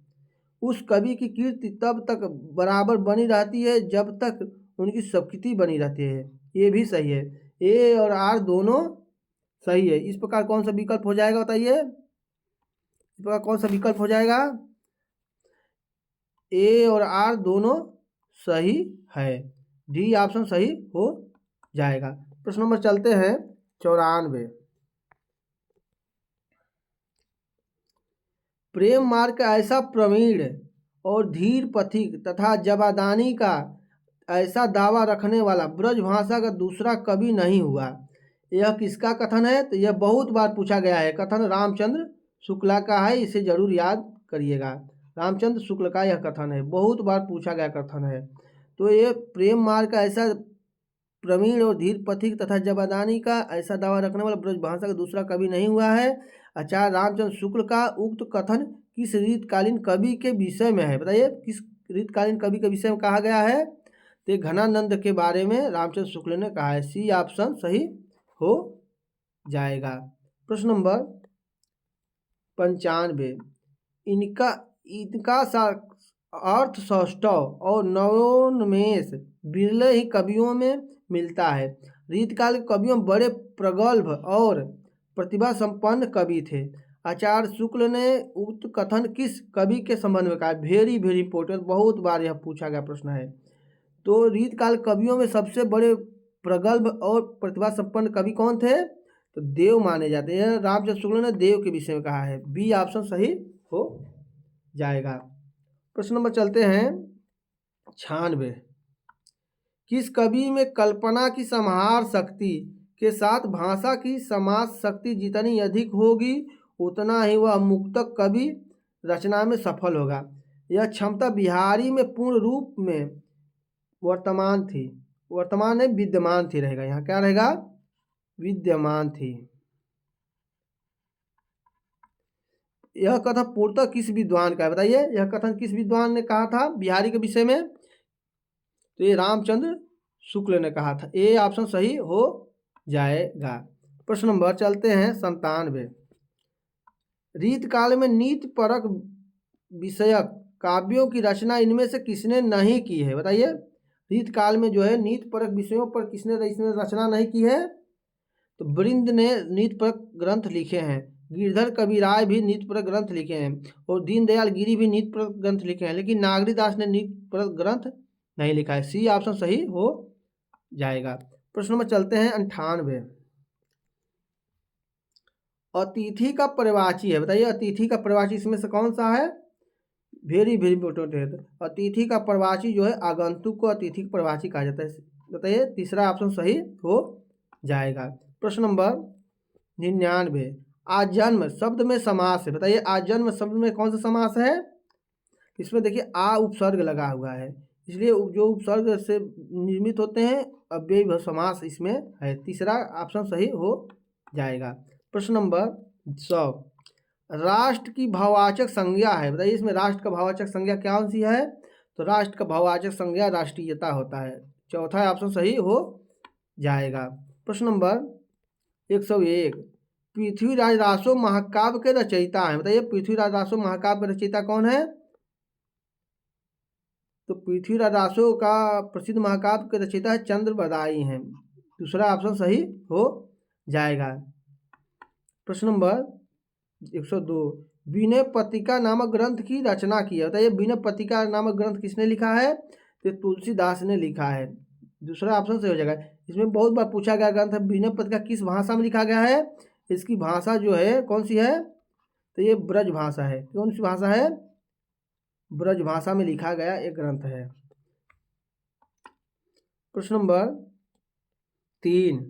उस कवि की कीर्ति तब तक बराबर बनी रहती है जब तक उनकी स्वीकृति बनी रहती है। ये भी सही है। ए और आर दोनों सही है। इस प्रकार कौन सा विकल्प हो जाएगा बताइए? इस प्रकार कौन सा विकल्प हो जाएगा? ए और आर दोनों सही है। डी ऑप्शन सही हो जाएगा। प्रश्न नंबर चलते हैं 94, प्रेम मार्ग का ऐसा प्रवीण और धीर पथिक तथा जवादानी का ऐसा दावा रखने वाला ब्रजभाषा का दूसरा कवि नहीं हुआ। यह किसका कथन है? तो यह बहुत बार पूछा गया है। कथन रामचंद्र शुक्ला का है। इसे जरूर याद करिएगा। रामचंद्र शुक्ल का यह कथन है, बहुत बार पूछा गया कथन है। तो ये प्रेम मार्ग का ऐसा प्रवीण और धीर पथिक तथा जवादानी का ऐसा दावा रखने वाला ब्रजभाषा का दूसरा कवि नहीं हुआ है। आचार्य रामचंद्र शुक्ल का उक्त कथन किस रीतकालीन कवि के विषय में है? बताइए किस रीतकालीन कवि के विषय में कहा गया है? तो घनानंद के बारे में रामचंद्र शुक्ल ने कहा है। सी ऑप्शन सही हो जाएगा। प्रश्न नंबर 95, इनका अर्थ सौष्ठव और नवोन्मेष बिरले ही कवियों में मिलता है। रीतकाल के कवियों बड़े प्रगल्भ और प्रतिभा संपन्न कवि थे। आचार्य शुक्ल ने उक्त कथन किस कवि के संबंध में कहा? वेरी वेरी इंपॉर्टेंट, बहुत बार यह पूछा गया प्रश्न है। तो रीतकाल कवियों में सबसे बड़े प्रगल्भ और प्रतिभा संपन्न कवि कौन थे? तो देव माने जाते हैं। रामचंद्र शुक्ल ने देव के विषय में कहा है। बी ऑप्शन सही हो जाएगा। प्रश्न नंबर चलते हैं 96, किस कवि में कल्पना की समाहार शक्ति के साथ भाषा की समाज शक्ति जितनी अधिक होगी उतना ही वह मुक्तक कवि रचना में सफल होगा। यह क्षमता बिहारी में पूर्ण रूप में वर्तमान थी। वर्तमान में विद्यमान थी रहेगा। यहाँ क्या रहेगा? विद्यमान थी। यह कथन पूर्णतः किस विद्वान का है? बताइए यह कथन किस विद्वान ने कहा था बिहारी के विषय में? तो ये रामचंद्र शुक्ल ने कहा था। ए ऑप्शन सही हो जाएगा। प्रश्न नंबर चलते हैं 97, रीतकाल में नीति परक विषयक काव्यों की रचना इनमें से किसने नहीं की है? बताइए रीतकाल में जो है नीति परक विषयों पर किसने रचना नहीं की है? तो वृंद ने नीति परक ग्रंथ लिखे हैं। गिरधर कविराय भी नीति परक ग्रंथ लिखे हैं और दीनदयाल गिरी भी नीति परक ग्रंथ लिखे हैं, लेकिन नागरीदास ने नीति परक ग्रंथ नहीं लिखा है। सी ऑप्शन सही हो जाएगा। प्रश्न नंबर चलते हैं 98, अतिथि का प्रवाची है। बताइए अतिथि का प्रवाची इसमें से कौन सा है? वेरी वेरी इंपॉर्टेंट है। अतिथि का प्रवाची जो है आगंतुक को अतिथि का प्रवाची कहा जाता है। बताइए तीसरा ऑप्शन सही हो जाएगा। प्रश्न नंबर 99, आजन्म शब्द में समास है, बताइए आजन्म शब्द में कौन सा समास है? इसमें देखिए आ उपसर्ग लगा हुआ है, इसलिए जो उपसर्ग से निर्मित होते हैं अव्ययी समास इसमें है। तीसरा ऑप्शन सही हो जाएगा। प्रश्न नंबर 100, राष्ट्र की भाववाचक संज्ञा है, बताइए इसमें राष्ट्र का भाववाचक संज्ञा कौन सी है? तो राष्ट्र का भाववाचक संज्ञा राष्ट्रीयता होता है। चौथा ऑप्शन सही हो जाएगा। प्रश्न नंबर 101, पृथ्वीराज रासो महाकाव्य के रचयिता हैं, बताइए पृथ्वीराज रासो महाकाव्य के रचयिता कौन है? तो पृथ्वीराज रासो का प्रसिद्ध महाकाव्य के रचयिता है चंद्रबदाई हैं। दूसरा ऑप्शन सही हो जाएगा। प्रश्न नंबर 102, विनय पत्रिका नामक ग्रंथ की रचना की है, बताइए विनय पत्रिका नामक ग्रंथ किसने लिखा है? तो तुलसीदास ने लिखा है। दूसरा ऑप्शन सही हो जाएगा। इसमें बहुत बार पूछा गया ग्रंथ है विनय पत्रिका किस भाषा में लिखा गया है? इसकी भाषा जो है कौन सी है? तो ये ब्रज भाषा है। कौन सी भाषा है? ब्रज भाषा में लिखा गया एक ग्रंथ है। प्रश्न नंबर 3,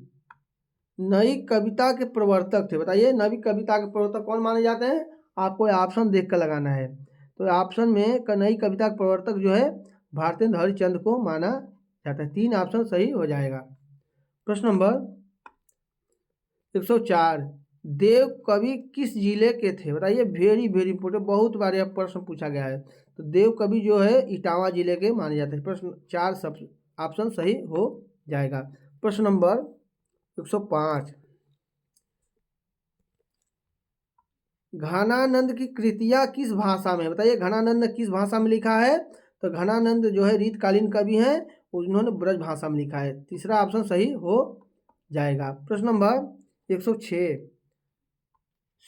नई कविता के प्रवर्तक थे, बताइए नई कविता के प्रवर्तक कौन माने जाते हैं? आपको ऑप्शन देख कर लगाना है। तो ऑप्शन में नई कविता के प्रवर्तक जो है भारतेंद्र हरिश्चंद्र को माना जाता है। 3 ऑप्शन सही हो जाएगा। प्रश्न नंबर 104, देव कवि किस जिले के थे, बताइए वेरी वेरी इंपोर्टेंट, बहुत बार यह प्रश्न पूछा गया है। तो देव कवि जो है इटावा जिले के माने जाते हैं। प्रश्न 4 सब ऑप्शन सही हो जाएगा। प्रश्न नंबर 105, घनानंद की कृतियाँ किस भाषा में, बताइए घनानंद ने किस भाषा में लिखा है? तो घनानंद जो है रीतकालीन कवि हैं, उन्होंने ब्रज भाषा में लिखा है। तीसरा ऑप्शन सही हो जाएगा। प्रश्न नंबर 106,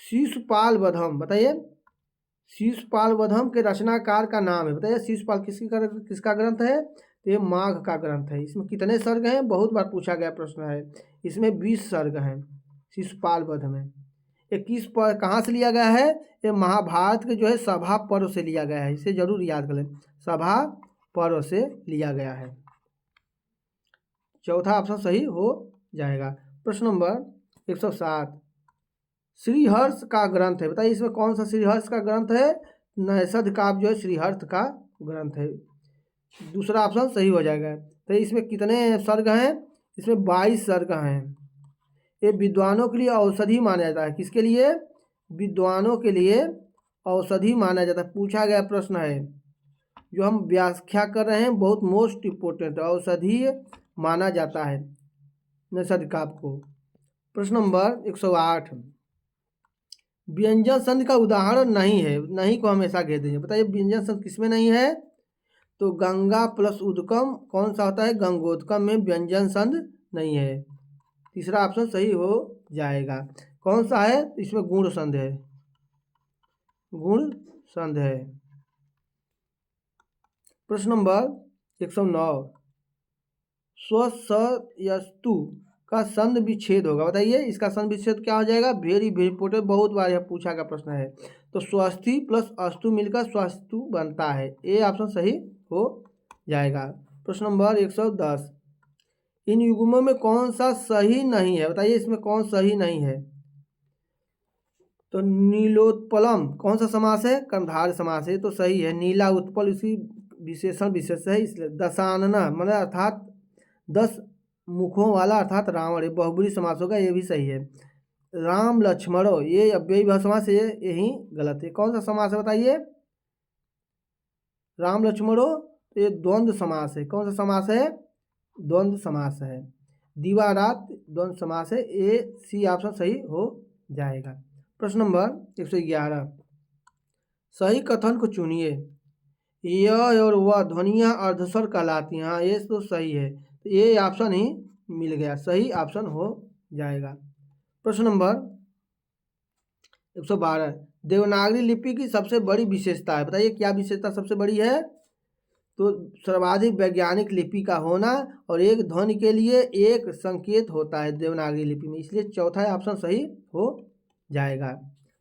शिशुपाल वधम, बताइए शिशुपाल वधम के रचनाकार का नाम है, बताइए शिशुपाल किसका ग्रंथ है? तो ये माघ का ग्रंथ है। इसमें कितने सर्ग हैं? बहुत बार पूछा गया प्रश्न है। इसमें 20 सर्ग हैं शिशुपाल वध में। ये किस पर कहाँ से लिया गया है? ये महाभारत के जो है सभा पर्व से लिया गया है, इसे जरूर याद कर लें, सभा पर्व से लिया गया है। चौथा ऑप्शन सही हो जाएगा। प्रश्न नंबर 107, श्रीहर्ष का ग्रंथ है, बताइए इसमें कौन सा श्रीहर्ष का ग्रंथ है? नैषध काव्य जो है श्रीहर्ष का ग्रंथ है। दूसरा ऑप्शन सही हो जाएगा। तो इसमें कितने सर्ग हैं? इसमें 22 सर्ग हैं। ये विद्वानों के लिए औषधि माना जाता है। किसके लिए? विद्वानों के लिए औषधि माना जाता है। पूछा गया प्रश्न है जो हम व्याख्या कर रहे हैं, बहुत मोस्ट इम्पोर्टेंट, औषधि माना जाता है नैषध काव्य को। प्रश्न नंबर 108, व्यंजन संधि का उदाहरण नहीं है, नहीं को हमेशा घेर दीजिए, बताइए व्यंजन संधि किसमें नहीं है? तो गंगा प्लस उद्गम कौन सा होता है? गंगोत्कम में व्यंजन संधि नहीं है। तीसरा ऑप्शन सही हो जाएगा। कौन सा है? इसमें गुण संधि है, गुण संधि है। प्रश्न नंबर 109, स्वसयस्तु का संधि विच्छेद होगा, बताइए इसका संधि विच्छेद क्या हो जाएगा? वेरी वेरी इंपोर्टेंट, बहुत बार यह पूछा गया प्रश्न है। तो स्वस्ति प्लस अस्तु मिलकर स्वस्तु बनता है। ये ऑप्शन सही हो जाएगा। प्रश्न नंबर 110, इन युग्मों में कौन सा सही नहीं है, बताइए इसमें कौन सही नहीं है? तो नीलोत्पलम कौन सा समास है? कर्मधारय समास है, तो सही है। नीला उत्पल उसी विशेषण विशेष है, इसलिए दशानना मतलब अर्थात 10 मुखों वाला अर्थात रावण, बहुब्रीहि समास होगा, ये भी सही है। राम लक्ष्मणो ये अव्ययी समास है, यही गलत है। कौन सा समास है बताइए? राम लक्ष्मणो ये द्वंद्व समास है। कौन सा समास है? द्वंद्व समास है। दिवा रात द्वंद्व समास है। ए सी ऑप्शन सही हो जाएगा। प्रश्न नंबर 111, सही कथन को चुनिए। यह और वह ध्वनियाँ अर्धस्वर कहलाती हैं। हाँ ये तो सही है, तो ये ऑप्शन ही मिल गया, सही ऑप्शन हो जाएगा। प्रश्न नंबर 112, देवनागरी लिपि की सबसे बड़ी विशेषता है, बताइए क्या विशेषता सबसे बड़ी है? तो सर्वाधिक वैज्ञानिक लिपि का होना और एक ध्वनि के लिए एक संकेत होता है देवनागरी लिपि में, इसलिए चौथा ऑप्शन सही हो जाएगा।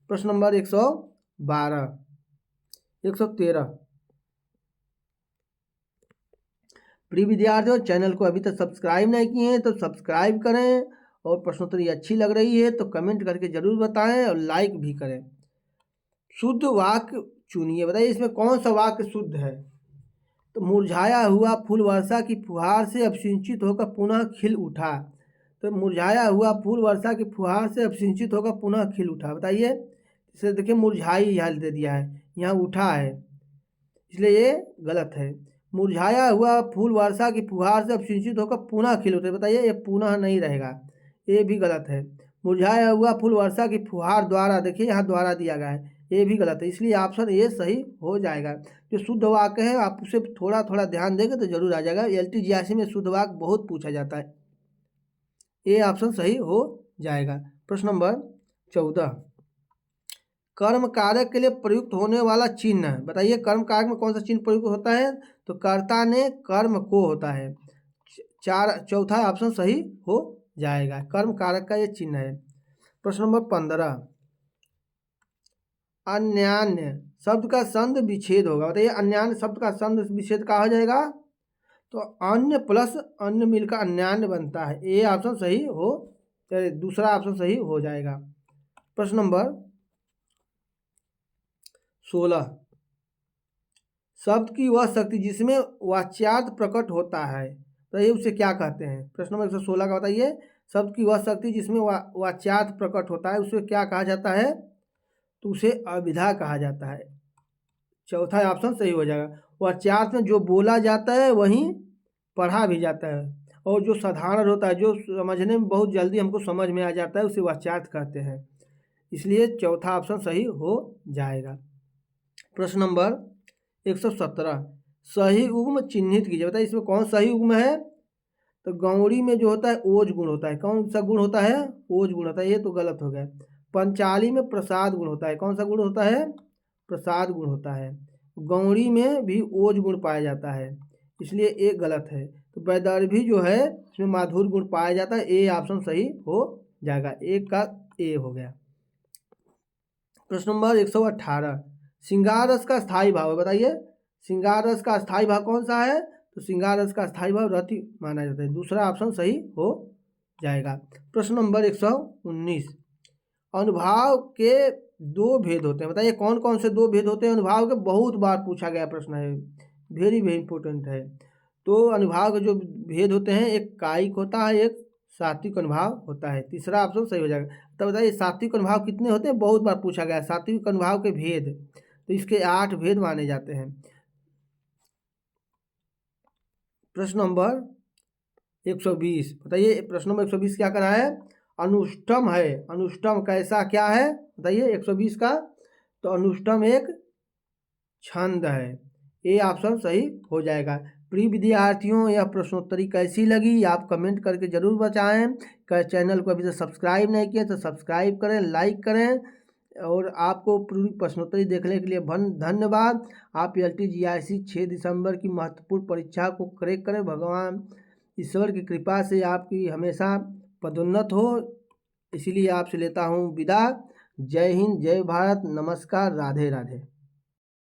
प्रश्न नंबर 112, 113, प्रिय विद्यार्थियों चैनल को अभी तक सब्सक्राइब नहीं किए हैं तो सब्सक्राइब करें और प्रश्नोत्तरी अच्छी लग रही है तो कमेंट करके ज़रूर बताएं और लाइक भी करें। शुद्ध वाक्य चुनिए, बताइए इसमें कौन सा वाक्य शुद्ध है। तो मुरझाया हुआ फूल वर्षा की फुहार से अब सिंचित होकर पुनः खिल उठा। तो मुरझाया हुआ फूल वर्षा की फुहार से अब सिंचित होकर पुनः खिल उठा, बताइए। इसे देखिए मुरझाई यहाँ दे दिया है, यहाँ उठा है, इसलिए ये गलत है। मुरझाया हुआ फूल वर्षा की फुहार से अब सिंचित होकर पुनः खिल उठे, बताइए ये पुनः नहीं रहेगा, ये भी गलत है। मुरझाया हुआ फूल वर्षा की फुहार द्वारा, देखिए यहाँ द्वारा दिया गया है, ये भी गलत है, इसलिए ऑप्शन ये सही हो जाएगा। जो शुद्ध वाक्य है आप उसे थोड़ा थोड़ा ध्यान देंगे तो जरूर आ जाएगा। LTGIC में शुद्ध वाक्य बहुत पूछा जाता है, ये ऑप्शन सही हो जाएगा। प्रश्न नंबर 14, कर्म कारक के लिए प्रयुक्त होने वाला चिन्ह, बताइए कर्म कारक में कौन सा चिन्ह प्रयुक्त होता है। तो कर्ता ने कर्म को होता है, चौथा ऑप्शन सही हो जाएगा, कर्म कारक का ये चिन्ह है। प्रश्न नंबर 15, अन्यान्य शब्द का संध विच्छेद होगा, बताइए अन्यान्य शब्द का संध विच्छेद कहा हो जाएगा। तो अन्य प्लस अन्य मिलकर अन्यान्य बनता है, ये ऑप्शन सही हो, चलिए दूसरा ऑप्शन सही हो जाएगा। प्रश्न नंबर 16, शब्द की वह शक्ति जिसमें वाच्यार्थ प्रकट होता है, तो ये उसे क्या कहते हैं। प्रश्न नंबर 116 का बताइए, शब्द की वह शक्ति जिसमें वाच्यार्थ प्रकट होता है उसे क्या कहा जाता है। तो उसे अभिधा कहा जाता है, चौथा ऑप्शन सही हो जाएगा। वाच्यार्थ में जो बोला जाता है वहीं पढ़ा भी जाता है, और जो साधारण होता है जो समझने में बहुत जल्दी हमको समझ में आ जाता है उसे वाच्यार्थ कहते हैं, इसलिए चौथा ऑप्शन सही हो जाएगा। प्रश्न नंबर 117, सही उग्म चिन्हित कीजिए, बताइए इसमें कौन सही उग्म है। तो गौड़ी में जो होता है ओज गुण होता है, कौन सा गुण होता है, ओज गुण होता है, ये तो गलत हो गया। पंचाली में प्रसाद गुण होता है, कौन सा गुण होता है, प्रसाद गुण होता है। गौड़ी में भी ओज गुण पाया जाता है, इसलिए एक गलत है। तो वैदर्भी जो है इसमें माधुर गुण पाया जाता है, ए ऑप्शन सही हो जाएगा, एक का ए हो गया। प्रश्न नंबर 118, श्रृंगार रस का स्थायी भाव है, बताइए श्रृंगार रस का स्थायी भाव कौन सा है। तो श्रृंगार रस का स्थायी भाव रति माना जाता है, दूसरा ऑप्शन सही हो जाएगा। प्रश्न नंबर 119, अनुभाव के दो भेद होते हैं, बताइए कौन कौन से दो भेद होते हैं अनुभाव के। बहुत बार पूछा गया प्रश्न है, वेरी वेरी इंपॉर्टेंट है। तो अनुभाव के जो भेद होते हैं, एक कायिक होता है, एक सात्विक अनुभाव होता है, तीसरा ऑप्शन सही हो जाएगा। तो बताइए सात्विक अनुभाव कितने होते हैं, बहुत बार पूछा गया सात्विक अनुभाव के भेद, तो इसके 8 भेद माने जाते हैं। प्रश्न नंबर 120, बताइए प्रश्न नंबर 120 क्या करा है, अनुष्टम है, अनुष्टम कैसा क्या है, बताइए 120 का। तो अनुष्टम एक छंद है, ये ऑप्शन सही हो जाएगा। प्रिय विद्यार्थियों यह प्रश्नोत्तरी कैसी लगी आप कमेंट करके ज़रूर बताएं। चैनल को अभी तक सब्सक्राइब नहीं किया तो सब्सक्राइब करें, लाइक करें, और आपको पूरी प्रश्नोत्तरी देखने के लिए धन्यवाद। आप LTGIC 6 दिसंबर की महत्वपूर्ण परीक्षा को क्रैक करें, भगवान ईश्वर की कृपा से आपकी हमेशा पदोन्नत हो, इसीलिए आपसे लेता हूँ विदा। जय हिंद, जय भारत, नमस्कार, राधे राधे।